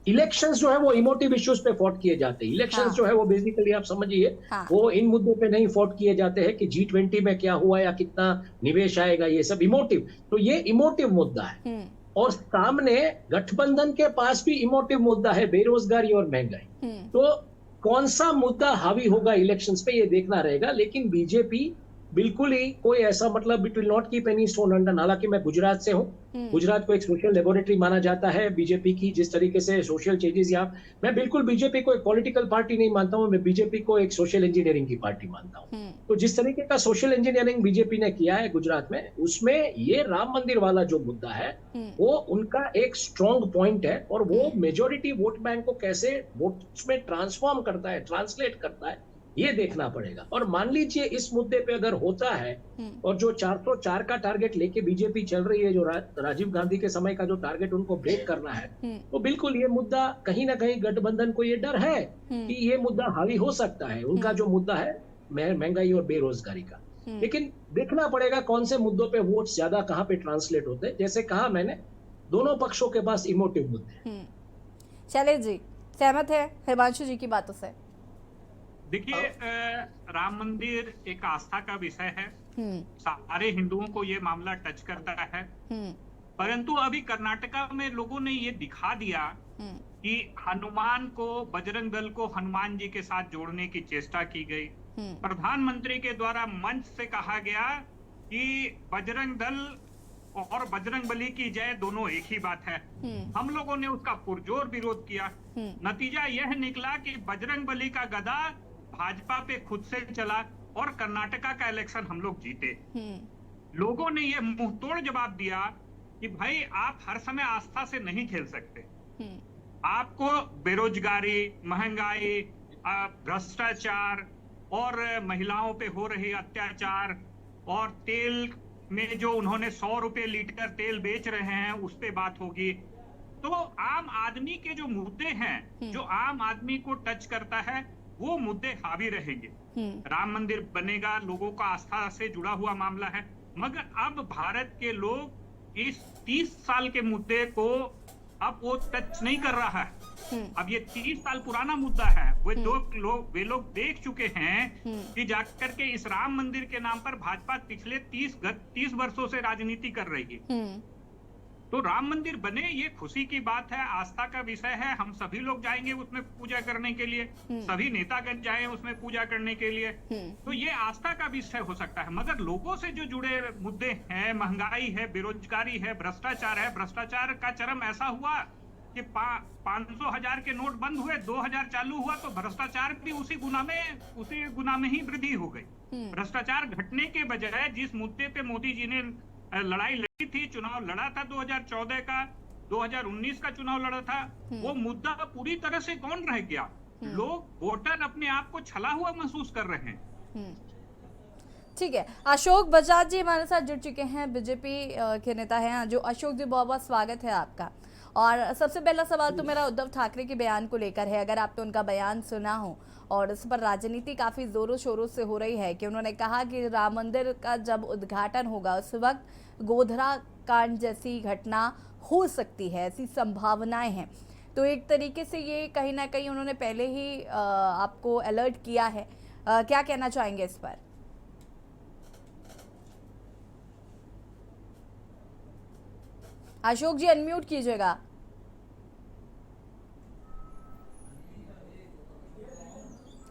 Speaker 2: इलेक्शंस जो है वो इमोटिव इश्यूज पे फॉट किए जाते हैं। इलेक्शंस जो है वो बेसिकली आप समझिए वो इन मुद्दों पे नहीं फॉट किए जाते हैं कि G20 में क्या हुआ या कितना निवेश आएगा, ये सब इमोटिव। तो ये इमोटिव मुद्दा है। और सामने गठबंधन के पास भी इमोटिव मुद्दा है, बेरोजगारी और महंगाई। तो कौन सा मुद्दा हावी होगा इलेक्शंस पे ये देखना रहेगा। लेकिन बीजेपी बिल्कुल ही कोई ऐसा, मतलब it will not keep any stone unturned. हालांकि मैं गुजरात से हूँ, गुजरात को एक सोशल लेबोरेटरी माना जाता है बीजेपी की, जिस तरीके से सोशल चेंजेस यहाँ, मैं बिल्कुल बीजेपी को एक पॉलिटिकल पार्टी नहीं मानता हूँ, मैं बीजेपी को एक सोशल इंजीनियरिंग की पार्टी मानता हूँ। तो जिस तरीके का सोशल इंजीनियरिंग बीजेपी ने किया है गुजरात में, उसमें ये राम मंदिर वाला जो मुद्दा है वो उनका एक स्ट्रॉन्ग पॉइंट है। और वो मेजोरिटी वोट बैंक को कैसे वोट्स में ट्रांसफॉर्म करता है, ट्रांसलेट करता है, ये देखना पड़ेगा। और मान लीजिए इस मुद्दे पे अगर होता है और जो 404 का टारगेट लेके बीजेपी चल रही है, जो राजीव गांधी के समय का जो टारगेट उनको ब्रेक करना है, तो बिल्कुल ये मुद्दा कहीं ना कहीं गठबंधन को ये डर है कि ये मुद्दा हावी हो सकता है। उनका जो मुद्दा है महंगाई और बेरोजगारी का। लेकिन देखना पड़ेगा कौन से मुद्दों पे वोट ज्यादा कहाँ पे ट्रांसलेट होते हैं। जैसे कहा मैंने, दोनों पक्षों के पास इमोटिव मुद्दे हैं।
Speaker 1: चलिए जी, सहमत है हिमांशु जी की बातों से?
Speaker 4: देखिए, राम मंदिर एक आस्था का विषय है। सारे हिंदुओं को ये मामला टच करता है। परंतु अभी कर्नाटका में लोगों ने ये दिखा दिया कि हनुमान को, बजरंग दल को हनुमान जी के साथ जोड़ने की चेष्टा की गई। प्रधानमंत्री के द्वारा मंच से कहा गया कि बजरंग दल और बजरंगबली की जय दोनों एक ही बात है। हम लोगों ने उसका पुरजोर विरोध किया। नतीजा यह निकला कि बजरंगबली का गदा भाजपा पे खुद से चला और कर्नाटका का इलेक्शन हम लोग जीते। लोगों ने ये मुंहतोड़ जवाब दिया कि भाई आप हर समय आस्था से नहीं खेल सकते। आपको बेरोजगारी, महंगाई, भ्रष्टाचार और महिलाओं पे हो रहे अत्याचार और तेल में जो उन्होंने 100 रुपए लीटर तेल बेच रहे हैं उस पे बात होगी। तो आम आदमी के जो मुद्दे हैं, जो आम आदमी को टच करता है, वो मुद्दे हावी रहेंगे। राम मंदिर बनेगा, लोगों का आस्था से जुड़ा हुआ मामला है, मगर अब भारत के लोग इस 30 साल के मुद्दे को अब वो टच नहीं कर रहा है। अब ये 30 साल पुराना मुद्दा है। वे लोग देख चुके हैं कि जाकर के इस राम मंदिर के नाम पर भाजपा पिछले 30 वर्षों से राजनीति कर रही है। तो राम मंदिर बने, ये खुशी की बात है, आस्था का विषय है। हम सभी लोग जाएंगे उसमें पूजा करने के लिए, सभी नेतागण जाए उसमें पूजा करने के लिए। तो ये आस्था का विषय हो सकता है, मगर लोगों से जो जुड़े मुद्दे हैं, महंगाई है, बेरोजगारी है, भ्रष्टाचार है। भ्रष्टाचार का चरम ऐसा हुआ कि 500,000 के नोट बंद हुए, 2000 चालू हुआ, तो भ्रष्टाचार भी उसी गुना में ही वृद्धि हो गई। भ्रष्टाचार घटने के बजाय जिस मुद्दे पे मोदी जी ने लड़ाई लड़ी थी, चुनाव लड़ा था 2014 का, 2019 का चुनाव लड़ा था, वो मुद्दा पूरी तरह से गौण रह गया। लोग वोटर अपने आप को छला हुआ महसूस कर रहे हैं।
Speaker 1: ठीक है, अशोक बजाज जी हमारे साथ जुड़ चुके हैं, बीजेपी के नेता हैं। जो अशोक जी, बहुत बहुत स्वागत है आपका। और सबसे पहला सवाल तो मेरा उद्धव ठाकरे के बयान को लेकर है। अगर आपने उनका बयान सुना हो, और इस पर राजनीति काफी जोरों शोरों से हो रही है कि उन्होंने कहा कि राम मंदिर का जब उद्घाटन होगा उस वक्त गोधरा कांड जैसी घटना हो सकती है, ऐसी संभावनाएं हैं। तो एक तरीके से ये कहीं ना कहीं उन्होंने पहले ही आपको अलर्ट किया है। क्या कहना चाहेंगे इस पर? अशोक जी अनम्यूट कीजिएगा।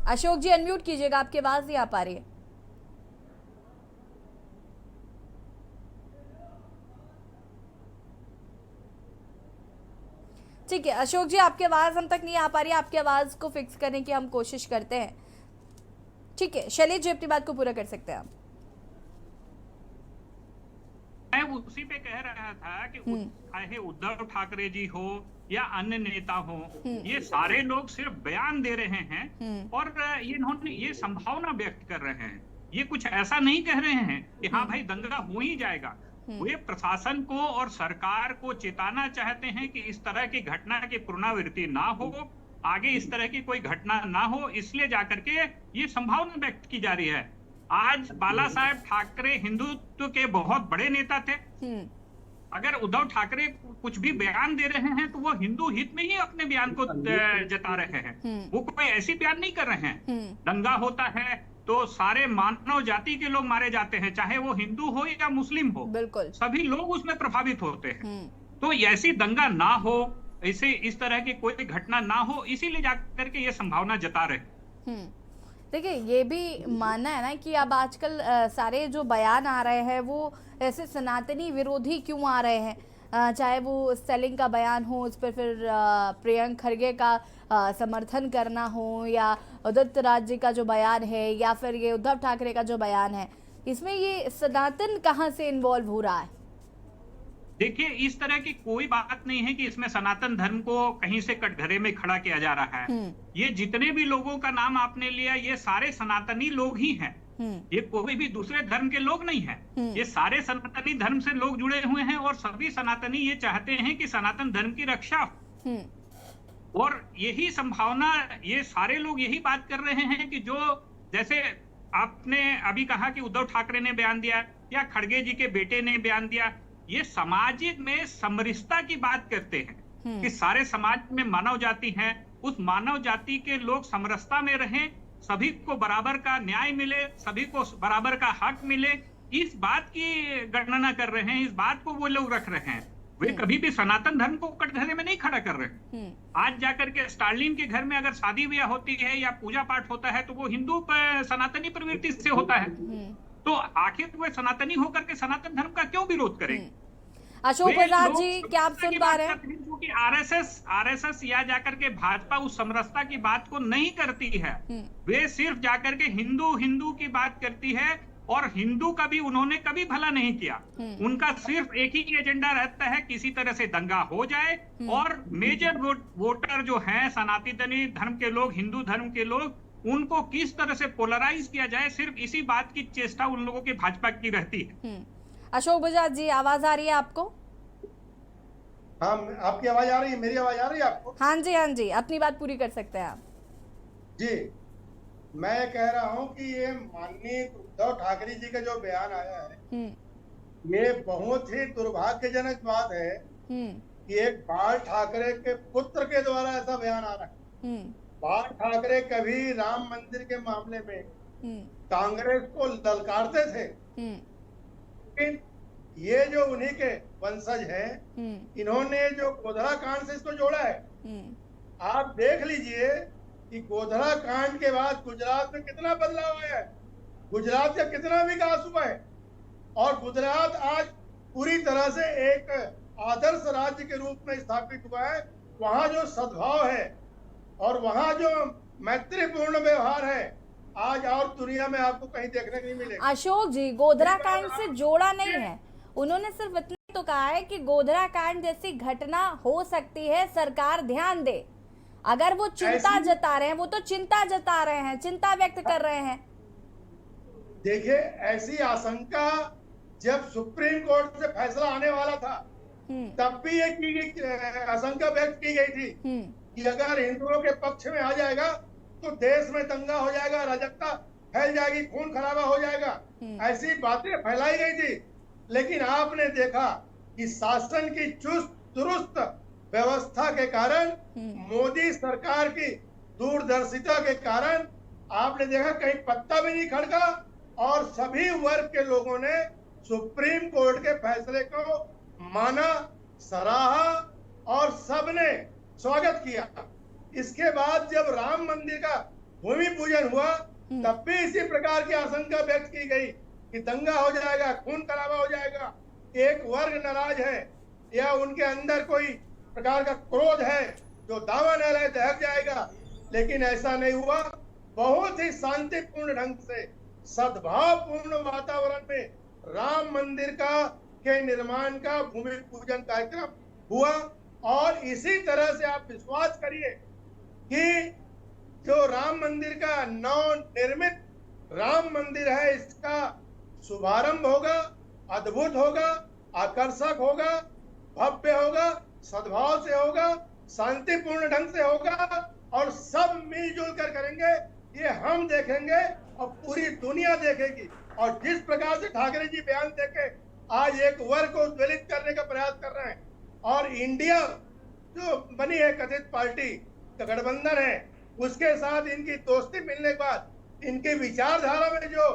Speaker 1: अशोक जी अनम्यूट कीजिएगा, आपकी आवाज नहीं आ पा रही है। ठीक है अशोक जी, आपकी आवाज हम तक नहीं आ पा रही है। आपकी आवाज को फिक्स करने की हम कोशिश करते हैं। ठीक है, शैलेश जी अपनी बात को पूरा कर सकते हैं आप।
Speaker 4: मैं उसी पे कह रहा था कि चाहे उद्धव ठाकरे जी हो या अन्य नेता हो, ये सारे लोग सिर्फ बयान दे रहे हैं और इन्होंने ये संभावना व्यक्त कर रहे हैं। ये कुछ ऐसा नहीं कह रहे हैं कि हाँ भाई दंगा हो ही जाएगा। वे प्रशासन को और सरकार को चेताना चाहते हैं कि इस तरह की घटना की पुनरावृत्ति ना हो, आगे इस तरह की कोई घटना ना हो, इसलिए जाकर के ये संभावना व्यक्त की जा रही है। आज बाला साहेब ठाकरे हिंदुत्व के बहुत बड़े नेता थे। अगर उद्धव ठाकरे कुछ भी बयान दे रहे हैं तो वो हिंदू हित में ही अपने बयान को जता रहे हैं। वो कोई ऐसी बयान नहीं कर रहे हैं। दंगा होता है तो सारे मानव जाति के लोग मारे जाते हैं, चाहे वो हिंदू हो या मुस्लिम हो, बिल्कुल सभी लोग उसमें प्रभावित होते हैं। तो ऐसी दंगा ना हो, ऐसे इस तरह की कोई घटना ना हो, इसीलिए जाकर के ये संभावना जता रहे।
Speaker 1: देखिए, ये भी मानना है ना कि अब आजकल सारे जो बयान आ रहे हैं वो ऐसे सनातनी विरोधी क्यों आ रहे हैं। चाहे वो स्टेलिंग का बयान हो, उस पर फिर प्रियंक खरगे का समर्थन करना हो, या उदित राज जी का जो बयान है, या फिर ये उद्धव ठाकरे का जो बयान है, इसमें ये सनातन कहाँ से इन्वॉल्व हो रहा है?
Speaker 4: देखिए, इस तरह की कोई बात नहीं है कि इसमें सनातन धर्म को कहीं से कटघरे में खड़ा किया जा रहा है। ये जितने भी लोगों का नाम आपने लिया, ये सारे सनातनी लोग ही हैं। ये कोई भी दूसरे धर्म के लोग नहीं हैं। ये सारे सनातनी धर्म से लोग जुड़े हुए हैं और सभी सनातनी ये चाहते हैं कि सनातन धर्म की रक्षा हो। और यही संभावना, ये सारे लोग यही बात कर रहे हैं कि जो, जैसे आपने अभी कहा कि उद्धव ठाकरे ने बयान दिया या खड़गे जी के बेटे ने बयान दिया, ये सामाजिक में समरसता की बात करते हैं कि सारे समाज में मानव जाति है, उस मानव जाति के लोग समरसता में रहें, सभी को बराबर का न्याय मिले, सभी को बराबर का हक मिले, इस बात की गणना कर रहे हैं, इस बात को वो लोग रख रहे हैं। वे कभी भी सनातन धर्म को कटघरे में नहीं खड़ा कर रहे। आज जाकर के स्टालिन के घर में अगर शादी ब्याह होती है या पूजा पाठ होता है तो वो हिंदू सनातनी प्रवृत्ति से होता है। तो आखिर वे सनातनी होकर के सनातन धर्म का क्यों विरोध करेंगे?
Speaker 1: अशोक बजाज जी, क्या आप सुन पा रहे हैं?
Speaker 4: क्योंकि आरएसएस या जाकर के भाजपा उस समरसता की बात को नहीं करती है। वे सिर्फ जाकर के हिंदू की बात करती है और हिंदू का भी उन्होंने कभी भला नहीं किया। उनका सिर्फ एक ही एजेंडा रहता है, किसी तरह से दंगा हो जाए और मेजर वोटर जो हैं सनातनी धर्म के लोग, हिंदू धर्म के लोग, उनको किस तरह से पोलराइज किया जाए, सिर्फ इसी बात की चेष्टा उन लोगों की भाजपा की रहती है।
Speaker 1: अशोक बजाज जी, आवाज आ रही है आपको?
Speaker 5: हाँ, आपकी आवाज आ रही है, मेरी आवाज आ रही है आपको?
Speaker 1: हाँ जी, हाँ जी, अपनी बात पूरी कर सकते हैं आप
Speaker 5: जी। मैं कह रहा हूँ कि ये माननीय उद्धव ठाकरे जी का जो बयान आया है, ये बहुत ही दुर्भाग्यजनक बात है कि एक बाल ठाकरे के पुत्र के द्वारा ऐसा बयान आ रहा है। बाल ठाकरे कभी राम मंदिर के मामले में कांग्रेस को ललकारते थे, लेकिन ये जो उन्हीं के वंशज हैं, इन्होंने जो गोधरा कांड से इसको जोड़ा है। आप देख लीजिए कि गोधरा कांड के बाद गुजरात में कितना बदलाव आया है, गुजरात का कितना विकास हुआ है, और गुजरात आज पूरी तरह से एक आदर्श राज्य के रूप में स्थापित हुआ है। वहां जो सद्भाव है और वहां जो मैत्रीपूर्ण व्यवहार है, आज और दुनिया में आपको कहीं देखने को नहीं मिलेगा।
Speaker 1: अशोक जी, गोधरा कांड से जोड़ा नहीं है, उन्होंने सिर्फ इतना तो कहा है कि गोधरा कांड जैसी घटना हो सकती है, सरकार ध्यान दे। अगर वो चिंता जता रहे हैं, वो तो चिंता जता रहे हैं, चिंता व्यक्त कर रहे हैं।
Speaker 5: देखिए, ऐसी आशंका जब सुप्रीम कोर्ट से फैसला आने वाला था, तब भी एक आशंका व्यक्त की गई थी कि अगर हिंदुओं के पक्ष में आ जाएगा तो देश में दंगा हो जाएगा, अराजकता फैल जाएगी, खून खराबा हो जाएगा, ऐसी बातें फैलाई गई थी। लेकिन आपने देखा कि शासन की चुस्त दुरुस्त व्यवस्था के कारण, मोदी सरकार की दूरदर्शिता के कारण आपने देखा कहीं पत्ता भी नहीं खड़का, और सभी वर्ग के लोगों ने सुप्रीम कोर्ट के फैसले को माना, सराहा और सबने स्वागत किया। इसके बाद जब राम मंदिर का भूमि पूजन हुआ, तब भी इसी प्रकार की आशंका व्यक्त की गई कि दंगा हो जाएगा, खून खराबा हो जाएगा, एक वर्ग नाराज है या उनके अंदर कोई प्रकार का क्रोध है जो दावा न रहे दहक जाएगा। लेकिन ऐसा नहीं हुआ। बहुत ही शांतिपूर्ण ढंग से, सद्भावपूर्ण वातावरण में राम मंदिर के निर्माण का भूमि पूजन कार्यक्रम हुआ। और इसी तरह से आप विश्वास करिए कि जो राम मंदिर का नवनिर्मित राम मंदिर है, इसका शुभारंभ होगा, अद्भुत होगा, आकर्षक होगा, भव्य होगा, सद्भाव से होगा, शांतिपूर्ण ढंग से होगा, और सब मिलजुल कर करेंगे। ये हम देखेंगे और पूरी दुनिया देखेगी। और जिस प्रकार से ठाकरे जी बयान देके आज एक वर्ग को उद्वेलित करने का प्रयास कर रहे हैं, और इंडिया जो बनी है कथित पार्टी का गठबंधन है, उसके साथ इनकी दोस्ती मिलने के बाद इनके विचारधारा में जो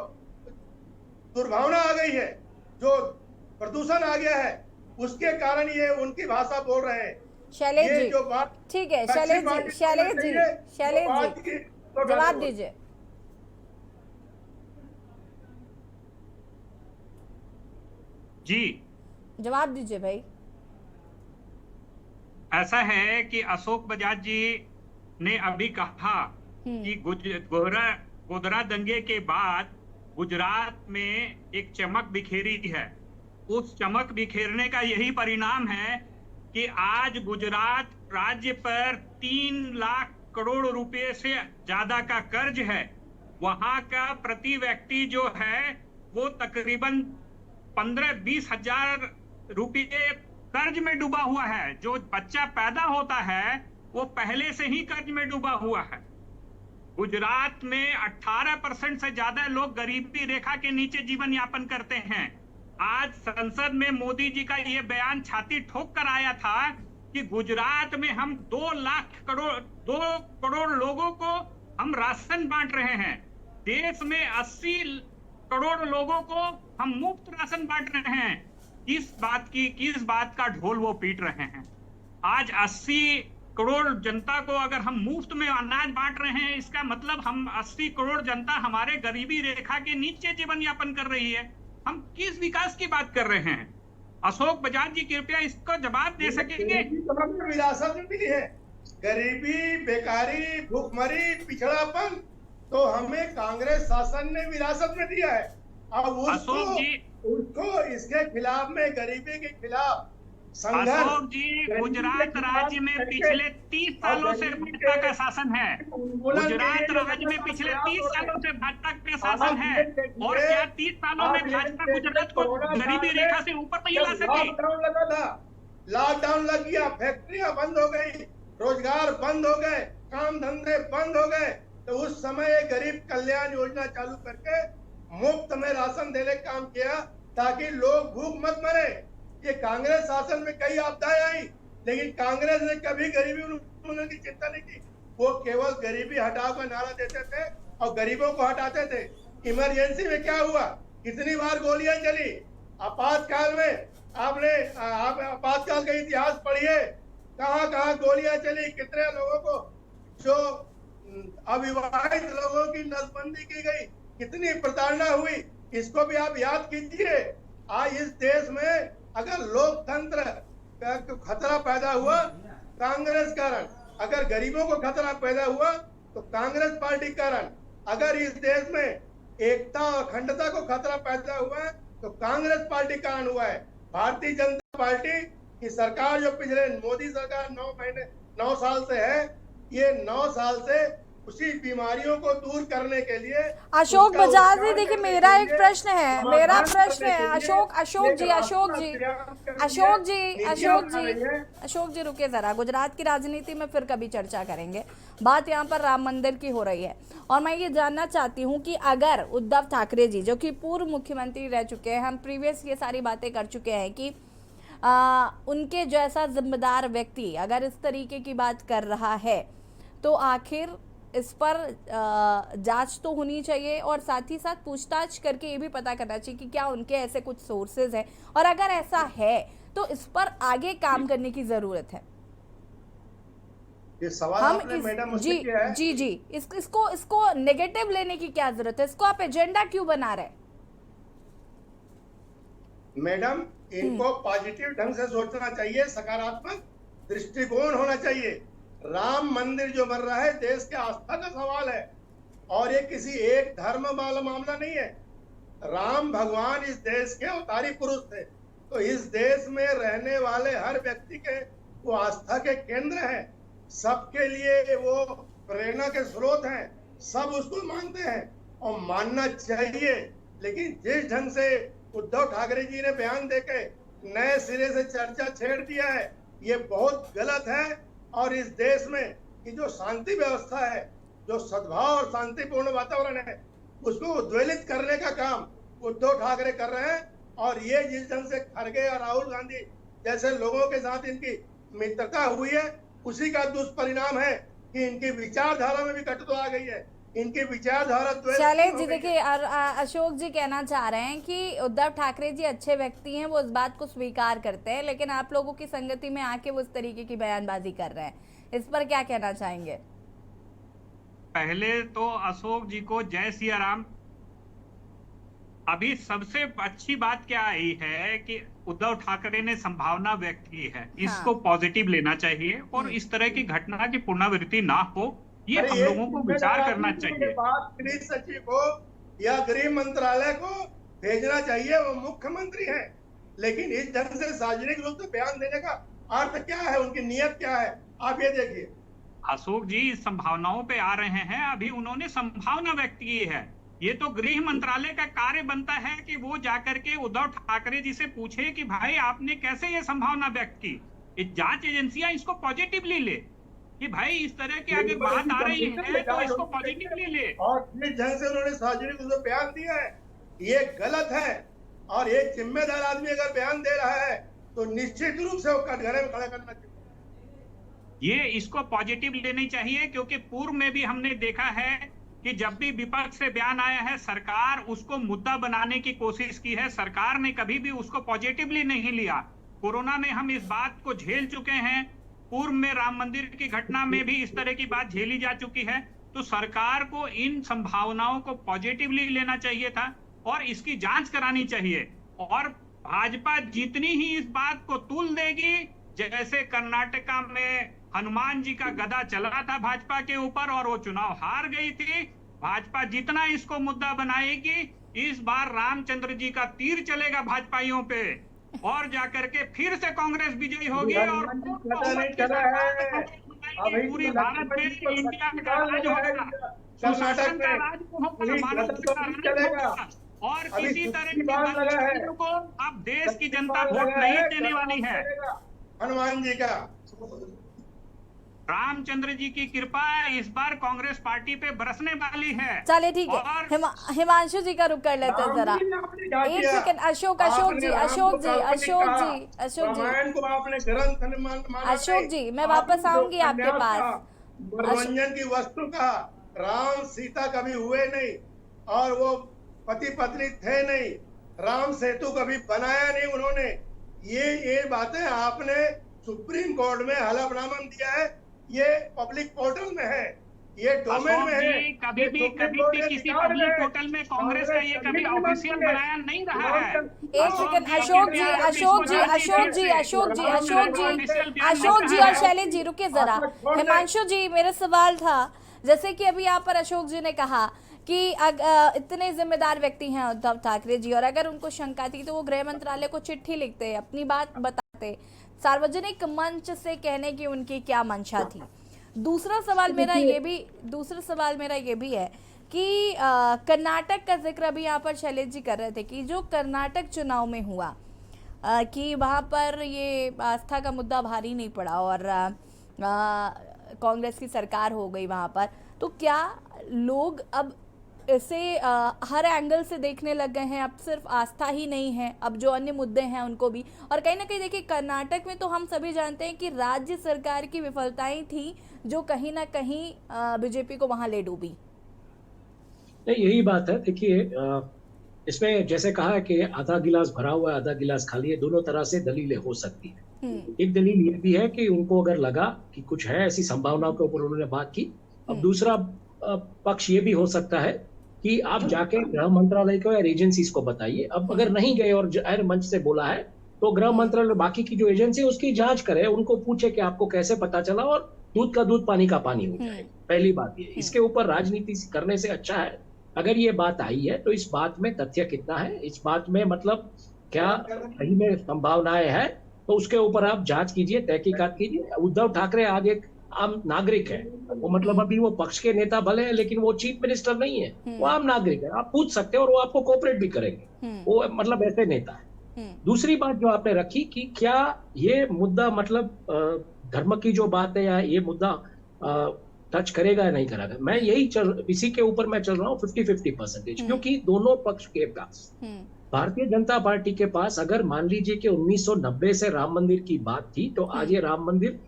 Speaker 5: दुर्भावना आ गई है, जो प्रदूषण आ गया है, उसके कारण ये उनकी भाषा बोल रहे हैं।
Speaker 1: शैलेश जी,
Speaker 5: जो बात
Speaker 1: ठीक है, शैलेश जी जवाब दीजिए।
Speaker 4: जी,
Speaker 1: जवाब दीजिए भाई।
Speaker 4: ऐसा है कि अशोक बजाज जी ने अभी कहा कि गोधरा दंगे के बाद गुजरात में एक चमक बिखेरी है। उस चमक बिखेरने का यही परिणाम है कि आज गुजरात राज्य पर 3 लाख करोड़ रुपए से ज्यादा का कर्ज है। वहां का प्रति व्यक्ति जो है वो तकरीबन 15-20 हजार रुपये कर्ज में डूबा हुआ है। जो बच्चा पैदा होता है वो पहले से ही कर्ज में डूबा हुआ है। गुजरात में 18% से ज्यादा लोग गरीबी रेखा के नीचे जीवन यापन करते हैं। आज संसद में मोदी जी का ये बयान छाती ठोक कर आया था कि गुजरात में हम 2 करोड़ लोगों को हम राशन बांट रहे हैं। देश में 80 करोड़ लोगों को हम मुफ्त राशन बांट रहे हैं। किस बात का ढोल वो पीट रहे हैं। आज 80 करोड़ जनता को अगर हम मुफ्त में अनाज बांट रहे हैं, इसका मतलब हम 80 करोड़ जनता हमारे गरीबी रेखा के नीचे जीवन यापन कर रही है। हम किस विकास की बात कर रहे हैं? अशोक बजाज जी कृपया इसको जवाब दे सकेंगे।
Speaker 5: विरासत में मिली है गरीबी, बेकारी, भूखमरी, पिछड़ापन, तो हमें कांग्रेस शासन ने विरासत में दिया है। अब उसको इसके खिलाफ में, गरीबी के खिलाफ
Speaker 4: अशोक जी, गुजरात राज्य में पिछले 30 सालों से भाजपा का शासन है। गुजरात राज्य में पिछले 30 सालों से भाजपा का शासन है। और क्या 30 सालों में भाजपा गुजरात को गरीबी रेखा से ऊपर नहीं ला सकी?
Speaker 5: लॉकडाउन लगा था, लॉकडाउन लग गया, फैक्ट्रियां बंद हो गई, रोजगार बंद हो गए, काम धंधे बंद हो गए। तो उस समय गरीब कल्याण योजना चालू करके मुफ्त में राशन देने का काम किया ताकि लोग भूख मत मरे। ये कांग्रेस शासन में कई आपदाएं आई, लेकिन कांग्रेस ने कभी गरीबी उन्मूलन की चिंता नहीं की। वो केवल गरीबी हटाओ का नारा देते थे और गरीबों को हटाते थे। इमरजेंसी में क्या हुआ, कितनी बार गोलियां चली, आपातकाल में आप आपातकाल का इतिहास पढ़िए, कहाँ कहाँ गोलियां चली, कितने लोगों को, जो अविवाहित लोगों की नसबंदी की गई, कितनी प्रताड़ना हुई, इसको भी आप याद कीजिए। आज इस देश में अगर लोकतंत्र का खतरा पैदा हुआ कांग्रेस कारण, अगर गरीबों को खतरा पैदा हुआ तो कांग्रेस पार्टी कारण, अगर इस देश में एकता और अखंडता को खतरा पैदा हुआ है तो कांग्रेस पार्टी कारण हुआ है। भारतीय जनता पार्टी की सरकार जो पिछले मोदी सरकार 9 साल से है, ये 9 साल से उसी बीमारियों को दूर करने के लिए।
Speaker 1: अशोक बजाज जी, देखिए मेरा एक प्रश्न है, अशोक जी रुके जरा। गुजरात की राजनीति में फिर कभी चर्चा करेंगे, बात यहाँ पर राम मंदिर की हो रही है। और मैं ये जानना चाहती हूँ कि अगर उद्धव ठाकरे जी, जो कि पूर्व मुख्यमंत्री रह चुके हैं, हम प्रीवियस ये सारी बातें कर चुके हैं कि उनके जैसा जिम्मेदार व्यक्ति अगर इस तरीके की बात कर रहा है तो आखिर इस पर जांच तो होनी चाहिए और साथ ही साथ पूछताछ करके ये भी पता करना चाहिए कि क्या उनके ऐसे कुछ सोर्सेज हैं, और अगर ऐसा है तो इस पर आगे काम करने की जरूरत है।
Speaker 5: ये सवाल आपने मैडम मुझसे किया है।
Speaker 1: जी इसको नेगेटिव लेने की क्या जरूरत है, इसको आप एजेंडा क्यों बना रहे?
Speaker 5: मैडम, इनको पॉजिटिव ढंग से सोचना चाहिए, सकारात्मक दृष्टिकोण होना चाहिए। राम मंदिर जो बन रहा है देश के आस्था का सवाल है और ये किसी एक धर्म वाला मामला नहीं है। राम भगवान इस देश के अवतारी पुरुष थे, तो इस देश में रहने वाले हर व्यक्ति के वो आस्था के केंद्र हैं, सबके लिए वो प्रेरणा के स्रोत हैं, सब उसको मानते हैं और मानना चाहिए। लेकिन जिस ढंग से उद्धव ठाकरे जी ने बयान देके नए सिरे से चर्चा छेड़ दिया है, ये बहुत गलत है। और इस देश में की जो शांति व्यवस्था है, जो सद्भाव और शांतिपूर्ण वातावरण है, उसको उद्वेलित करने का काम उद्धव ठाकरे कर रहे हैं। और ये जिस ढंग से खड़गे और राहुल गांधी जैसे लोगों के साथ इनकी मित्रता हुई है, उसी का दुष्परिणाम है कि इनकी विचारधारा में भी कटुता आ गई है, इनकी विचारधारा।
Speaker 1: चले जी, देखिए अशोक जी कहना चाह रहे हैं कि उद्धव ठाकरे जी अच्छे व्यक्ति हैं, वो इस बात को स्वीकार करते हैं, लेकिन आप लोगों की संगति में आके वो इस तरीके की बयानबाजी कर रहे हैं, इस पर क्या कहना चाहेंगे?
Speaker 4: पहले तो अशोक जी को जय सिया राम। अभी सबसे अच्छी बात क्या आई है कि उद्धव ठाकरे ने संभावना व्यक्त की है, इसको पॉजिटिव लेना चाहिए और इस तरह की घटना की पुनरावृत्ति ना हो, ये हम लोगों को विचार करना चाहिए।
Speaker 5: गृह सचिव को या गृह मंत्रालय को भेजना चाहिए, वो मुख्यमंत्री हैं, लेकिन इस ढंग से सार्वजनिक रूप से बयान देने का अर्थ क्या है, उनकी नीयत क्या है, आप ये देखिए।
Speaker 4: अशोक जी इस संभावनाओं पे आ रहे हैं, अभी उन्होंने संभावना व्यक्त की है, ये तो गृह मंत्रालय का कार्य बनता है कि वो जाकर के उद्धव ठाकरे जी से पूछे कि भाई आपने कैसे ये संभावना व्यक्त की। जांच एजेंसियां इसको पॉजिटिवली ले कि भाई इस तरह की आगे बात आ रही है तो इसको पॉजिटिवली ले।
Speaker 5: और जिस ढंग से उन्होंने सार्वजनिक रूप से बयान दिया है ये गलत है, और एक जिम्मेदार आदमी अगर बयान दे रहा है तो निश्चित रूप से वो कटघरे में खड़ा करना चाहिए।
Speaker 4: ये इसको पॉजिटिव लेनी चाहिए, क्योंकि पूर्व में भी हमने देखा है कि जब भी विपक्ष से बयान आया है सरकार उसको मुद्दा बनाने की कोशिश की है, सरकार ने कभी भी उसको पॉजिटिवली नहीं लिया। कोरोना में हम इस बात को झेल चुके हैं, पूर्व में राम मंदिर की घटना में भी इस तरह की बात झेली जा चुकी है, तो सरकार को इन संभावनाओं को पॉजिटिवली लेना चाहिए था और इसकी जांच करानी चाहिए। और भाजपा जितनी ही इस बात को तूल देगी, जैसे कर्नाटका में हनुमान जी का गदा चला था भाजपा के ऊपर और वो चुनाव हार गई थी, भाजपा जितना इसको मुद्दा बनाएगी, इस बार रामचंद्र जी का तीर चलेगा भाजपाइयों पे और जाकर के फिर से कांग्रेस विजयी होगी और
Speaker 5: पता नहीं चला है अभी
Speaker 4: पूरे भारत में इंडिया का राज होगा,
Speaker 5: कर्नाटक में
Speaker 4: राज होगा और किसी तरह की बात को अब देश की जनता वोट नहीं देने वाली है।
Speaker 5: हनुमान जी का
Speaker 4: रामचंद्र जी की कृपा इस बार कांग्रेस पार्टी पे बरसने वाली है।
Speaker 1: चलिए ठीक है, हिमांशु जी का रुक कर लेते हैं जरा, एक सेकंड। अशोक जी अशोक जी मैं वापस आऊंगी आपके पास।
Speaker 5: मनोरंजन की वस्तु का राम सीता कभी हुए नहीं और वो पति पत्नी थे नहीं, राम सेतु कभी बनाया नहीं उन्होंने। ये बातें आपने सुप्रीम कोर्ट में हलफनामा दिया है, ये पब्लिक पोर्टल में है, ये डोमेन में है।
Speaker 4: कभी भी किसी पब्लिक पोर्टल में कांग्रेस का ये कभी ऑफिशियल बनाया नहीं रहा है।
Speaker 1: एक सेकंड अशोक जी और शैलेश जी रुके जरा। हिमांशु जी मेरा सवाल था, जैसे कि अभी यहाँ पर अशोक जी ने कहा कि इतने जिम्मेदार व्यक्ति हैं उद्धव ठाकरे जी, और अगर उनको शंका थी तो वो गृह मंत्रालय को चिट्ठी लिखते, अपनी बात बताते, सार्वजनिक मंच से कहने की उनकी क्या मंशा थी। दूसरा सवाल मेरा ये भी है कि कर्नाटक का जिक्र अभी यहाँ पर शैलेश जी कर रहे थे कि जो कर्नाटक चुनाव में हुआ कि वहाँ पर ये आस्था का मुद्दा भारी नहीं पड़ा और कांग्रेस की सरकार हो गई वहाँ पर, तो क्या लोग अब इसे हर एंगल से देखने लग गए हैं? अब सिर्फ आस्था ही नहीं है, अब जो अन्य मुद्दे हैं उनको भी। और कहीं ना कहीं देखिए कर्नाटक में तो हम सभी जानते हैं कि राज्य सरकार की विफलताएं थी जो कहीं ना कहीं बीजेपी को वहां ले डूबी।
Speaker 2: नहीं, यही बात है। देखिए इसमें जैसे कहा कि आधा गिलास भरा हुआ है आधा गिलास खाली है, दोनों तरह से दलीलें हो सकती है। एक दलील ये भी है कि उनको अगर लगा कि कुछ है, ऐसी संभावनाओं के ऊपर उन्होंने बात की। अब दूसरा पक्ष ये भी हो सकता है कि आप जाके गृह मंत्रालय को या एजेंसीज को बताइए। अब अगर नहीं गए और जाहिर मंच से बोला है तो गृह मंत्रालय बाकी की जो एजेंसी है उसकी जांच करे, उनको पूछे कि आपको कैसे पता चला, और दूध का दूध पानी का पानी हो जाए। पहली बात ये, इसके ऊपर राजनीति करने से अच्छा है अगर ये बात आई है तो इस बात में तथ्य कितना है, इस बात में मतलब क्या सही में संभावनाएं है, तो उसके ऊपर आप जांच कीजिए, तहकीकात कीजिए। उद्धव ठाकरे आज एक आम नागरिक है, वो मतलब अभी वो पक्ष के नेता भले हैं लेकिन वो चीफ मिनिस्टर नहीं है, वो आम नागरिक है। आप पूछ सकते हैं और वो आपको कोऑपरेट भी करेंगे, वो मतलब ऐसे नेता है। दूसरी बात जो आपने रखी कि क्या ये मुद्दा मतलब धर्म की जो बात है या ये मुद्दा टच करेगा या नहीं करेगा, मैं यही इसी के ऊपर मैं चल रहा हूँ 50-50%, क्योंकि दोनों पक्ष के पास, भारतीय जनता पार्टी के पास अगर मान लीजिए कि 1990 से राम मंदिर की बात थी तो आज ये राम मंदिर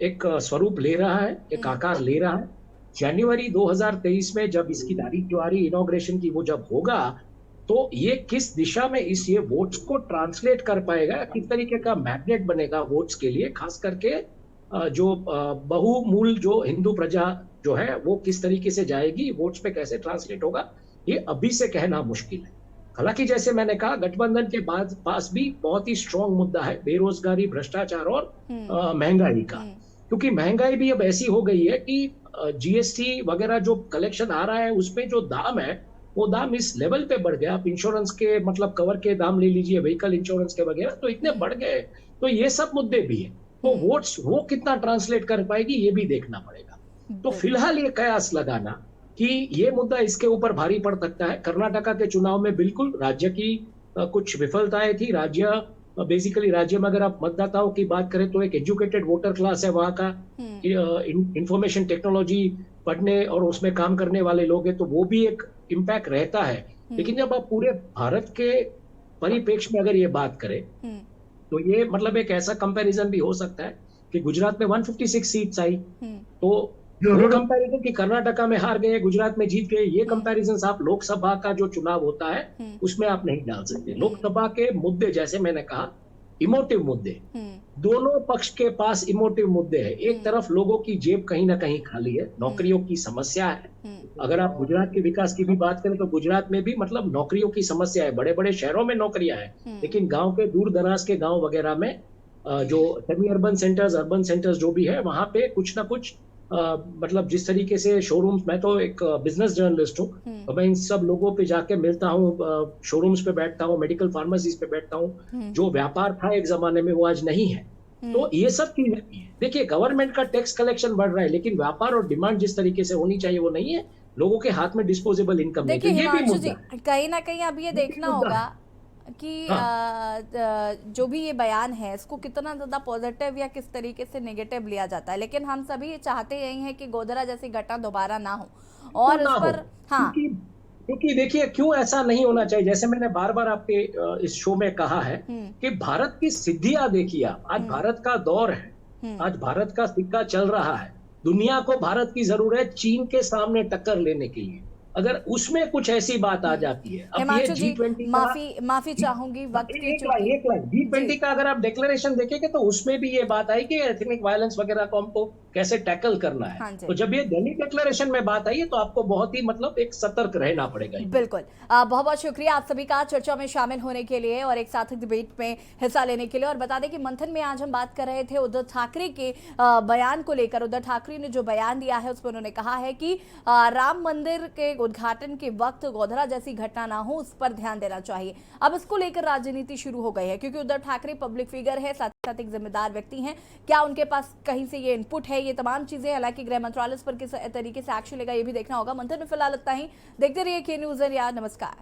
Speaker 2: एक स्वरूप ले रहा है, एक आकार ले रहा है। जनवरी 2023 में जब इसकी तारीख जो आ रही इनॉग्रेशन की वो जब होगा तो ये किस दिशा में ये वोट्स को ट्रांसलेट कर पाएगा, किस तरीके का मैग्नेट बनेगा वोट्स के लिए, खास करके जो बहुमूल जो हिंदू प्रजा जो है वो किस तरीके से जाएगी, वोट्स पे कैसे ट्रांसलेट होगा, ये अभी से कहना मुश्किल है। हालांकि जैसे मैंने कहा गठबंधन के बाद पास भी बहुत ही स्ट्रॉन्ग मुद्दा है बेरोजगारी, भ्रष्टाचार और महंगाई का, क्योंकि महंगाई भी अब ऐसी हो गई है कि जीएसटी वगैरह जो कलेक्शन आ रहा है उसमें जो दाम है वो दाम इस लेवल पे बढ़ गया। आप इंश्योरेंस के मतलब कवर के दाम ले लीजिए, व्हीकल इंश्योरेंस के वगैरह, तो इतने बढ़ गए, तो ये सब मुद्दे भी है। तो वोट्स वो कितना ट्रांसलेट कर पाएगी ये भी देखना पड़ेगा। तो फिलहाल ये कयास लगाना कि ये मुद्दा इसके ऊपर भारी पड़ सकता है। कर्नाटका के चुनाव में बिल्कुल राज्य की कुछ विफलताएं थी। बेसिकली राज्य में अगर आप मतदाताओं की बात करें तो एक एजुकेटेड वोटर क्लास है वहाँ का, इंफॉर्मेशन टेक्नोलॉजी पढ़ने और उसमें काम करने वाले लोग हैं, तो वो भी एक इम्पैक्ट रहता है। लेकिन जब आप पूरे भारत के परिप्रेक्ष्य में अगर ये बात करें तो ये मतलब एक ऐसा कंपैरिजन भी हो सकता है कि गुजरात में 156 सीट्स आई, तो ये कंपैरिजन कि कर्नाटका में हार गए गुजरात में जीत गए, ये कंपैरिजन आप लोकसभा का जो चुनाव होता है उसमें आप नहीं डाल सकते। लोकसभा के मुद्दे जैसे मैंने कहा इमोटिव मुद्दे, दोनों पक्ष के पास इमोटिव मुद्दे हैं। एक तरफ लोगों की जेब कहीं ना कहीं खाली है, नौकरियों की समस्या है। अगर आप गुजरात के विकास की भी बात करें तो गुजरात में भी मतलब नौकरियों की समस्या है, बड़े बड़े शहरों में नौकरियां हैं लेकिन गांव के दूर दराज के गांव वगैरह में जो semi urban centres, urban centres जो भी है वहां पे कुछ ना कुछ मतलब जिस तरीके से शोरूम्स, मैं तो एक बिजनेस जर्नलिस्ट हूँ, तो मैं इन सब लोगों पे जाके मिलता हूँ, शोरूम्स पे बैठता हूँ, मेडिकल फार्मेसीज पे बैठता हूँ। जो व्यापार था एक जमाने में वो आज नहीं है। तो ये सब चीजें, देखिए गवर्नमेंट का टैक्स कलेक्शन बढ़ रहा है, लेकिन व्यापार और डिमांड जिस तरीके से होनी चाहिए वो नहीं है। लोगों के हाथ में डिस्पोजेबल इनकम नहीं, तो
Speaker 1: देखिए
Speaker 2: ये भी
Speaker 1: हिमांशु जी,
Speaker 2: मुद्दा है।
Speaker 1: कहीं ना कहीं अब ये देखना होगा कि जो भी ये बयान है इसको कितना ज्यादा पॉजिटिव या किस तरीके से नेगेटिव लिया जाता है, लेकिन हम सभी चाहते यही हैं कि गोधरा जैसी घटना दोबारा ना हो और इस पर
Speaker 2: क्योंकि देखिए क्यों ऐसा नहीं होना चाहिए। जैसे मैंने बार बार आपके इस शो में कहा है कि भारत की सिद्धियां देखिए आप, आज भारत का दौर है, आज भारत का सिक्का चल रहा है। दुनिया को भारत की जरूरत है चीन के सामने टक्कर लेने के लिए। अगर उसमें कुछ ऐसी बात आ जाती है, अब ये G20
Speaker 1: माफी चाहूंगी वक्त की
Speaker 2: एक लाख G20 का अगर आप डिक्लेरेशन देखेंगे तो उसमें भी ये बात आई कि एथनिक वायलेंस वगैरह को हमको कैसे टैकल करना है। तो जब ये दिल्ली डिक्लेरेशन में बात आई है तो आपको बहुत ही मतलब एक सतर्क रहना पड़ेगा।
Speaker 1: बिल्कुल, बहुत बहुत शुक्रिया आप सभी का चर्चा में शामिल होने के लिए और एक साथ डिबेट में हिस्सा लेने के लिए। और बता दें कि मंथन में आज हम बात कर रहे थे उद्धव ठाकरे के बयान को लेकर। उद्धव ठाकरे ने जो बयान दिया है उसमें उन्होंने कहा है कि राम मंदिर के उद्घाटन के वक्त गोधरा जैसी घटना ना हो, उस पर ध्यान देना चाहिए। अब इसको लेकर राजनीति शुरू हो गई है क्योंकि उद्धव ठाकरे पब्लिक फिगर है, साथ साथ एक जिम्मेदार व्यक्ति हैं। क्या उनके पास कहीं से ये इनपुट है, ये तमाम चीजें, हालांकि गृह मंत्रालय इस पर किस तरीके से एक्शन लेगा ये भी देखना होगा। मंथन में फिलहाल इतना ही। देखते रहिए के न्यूज़ इंडिया। नमस्कार।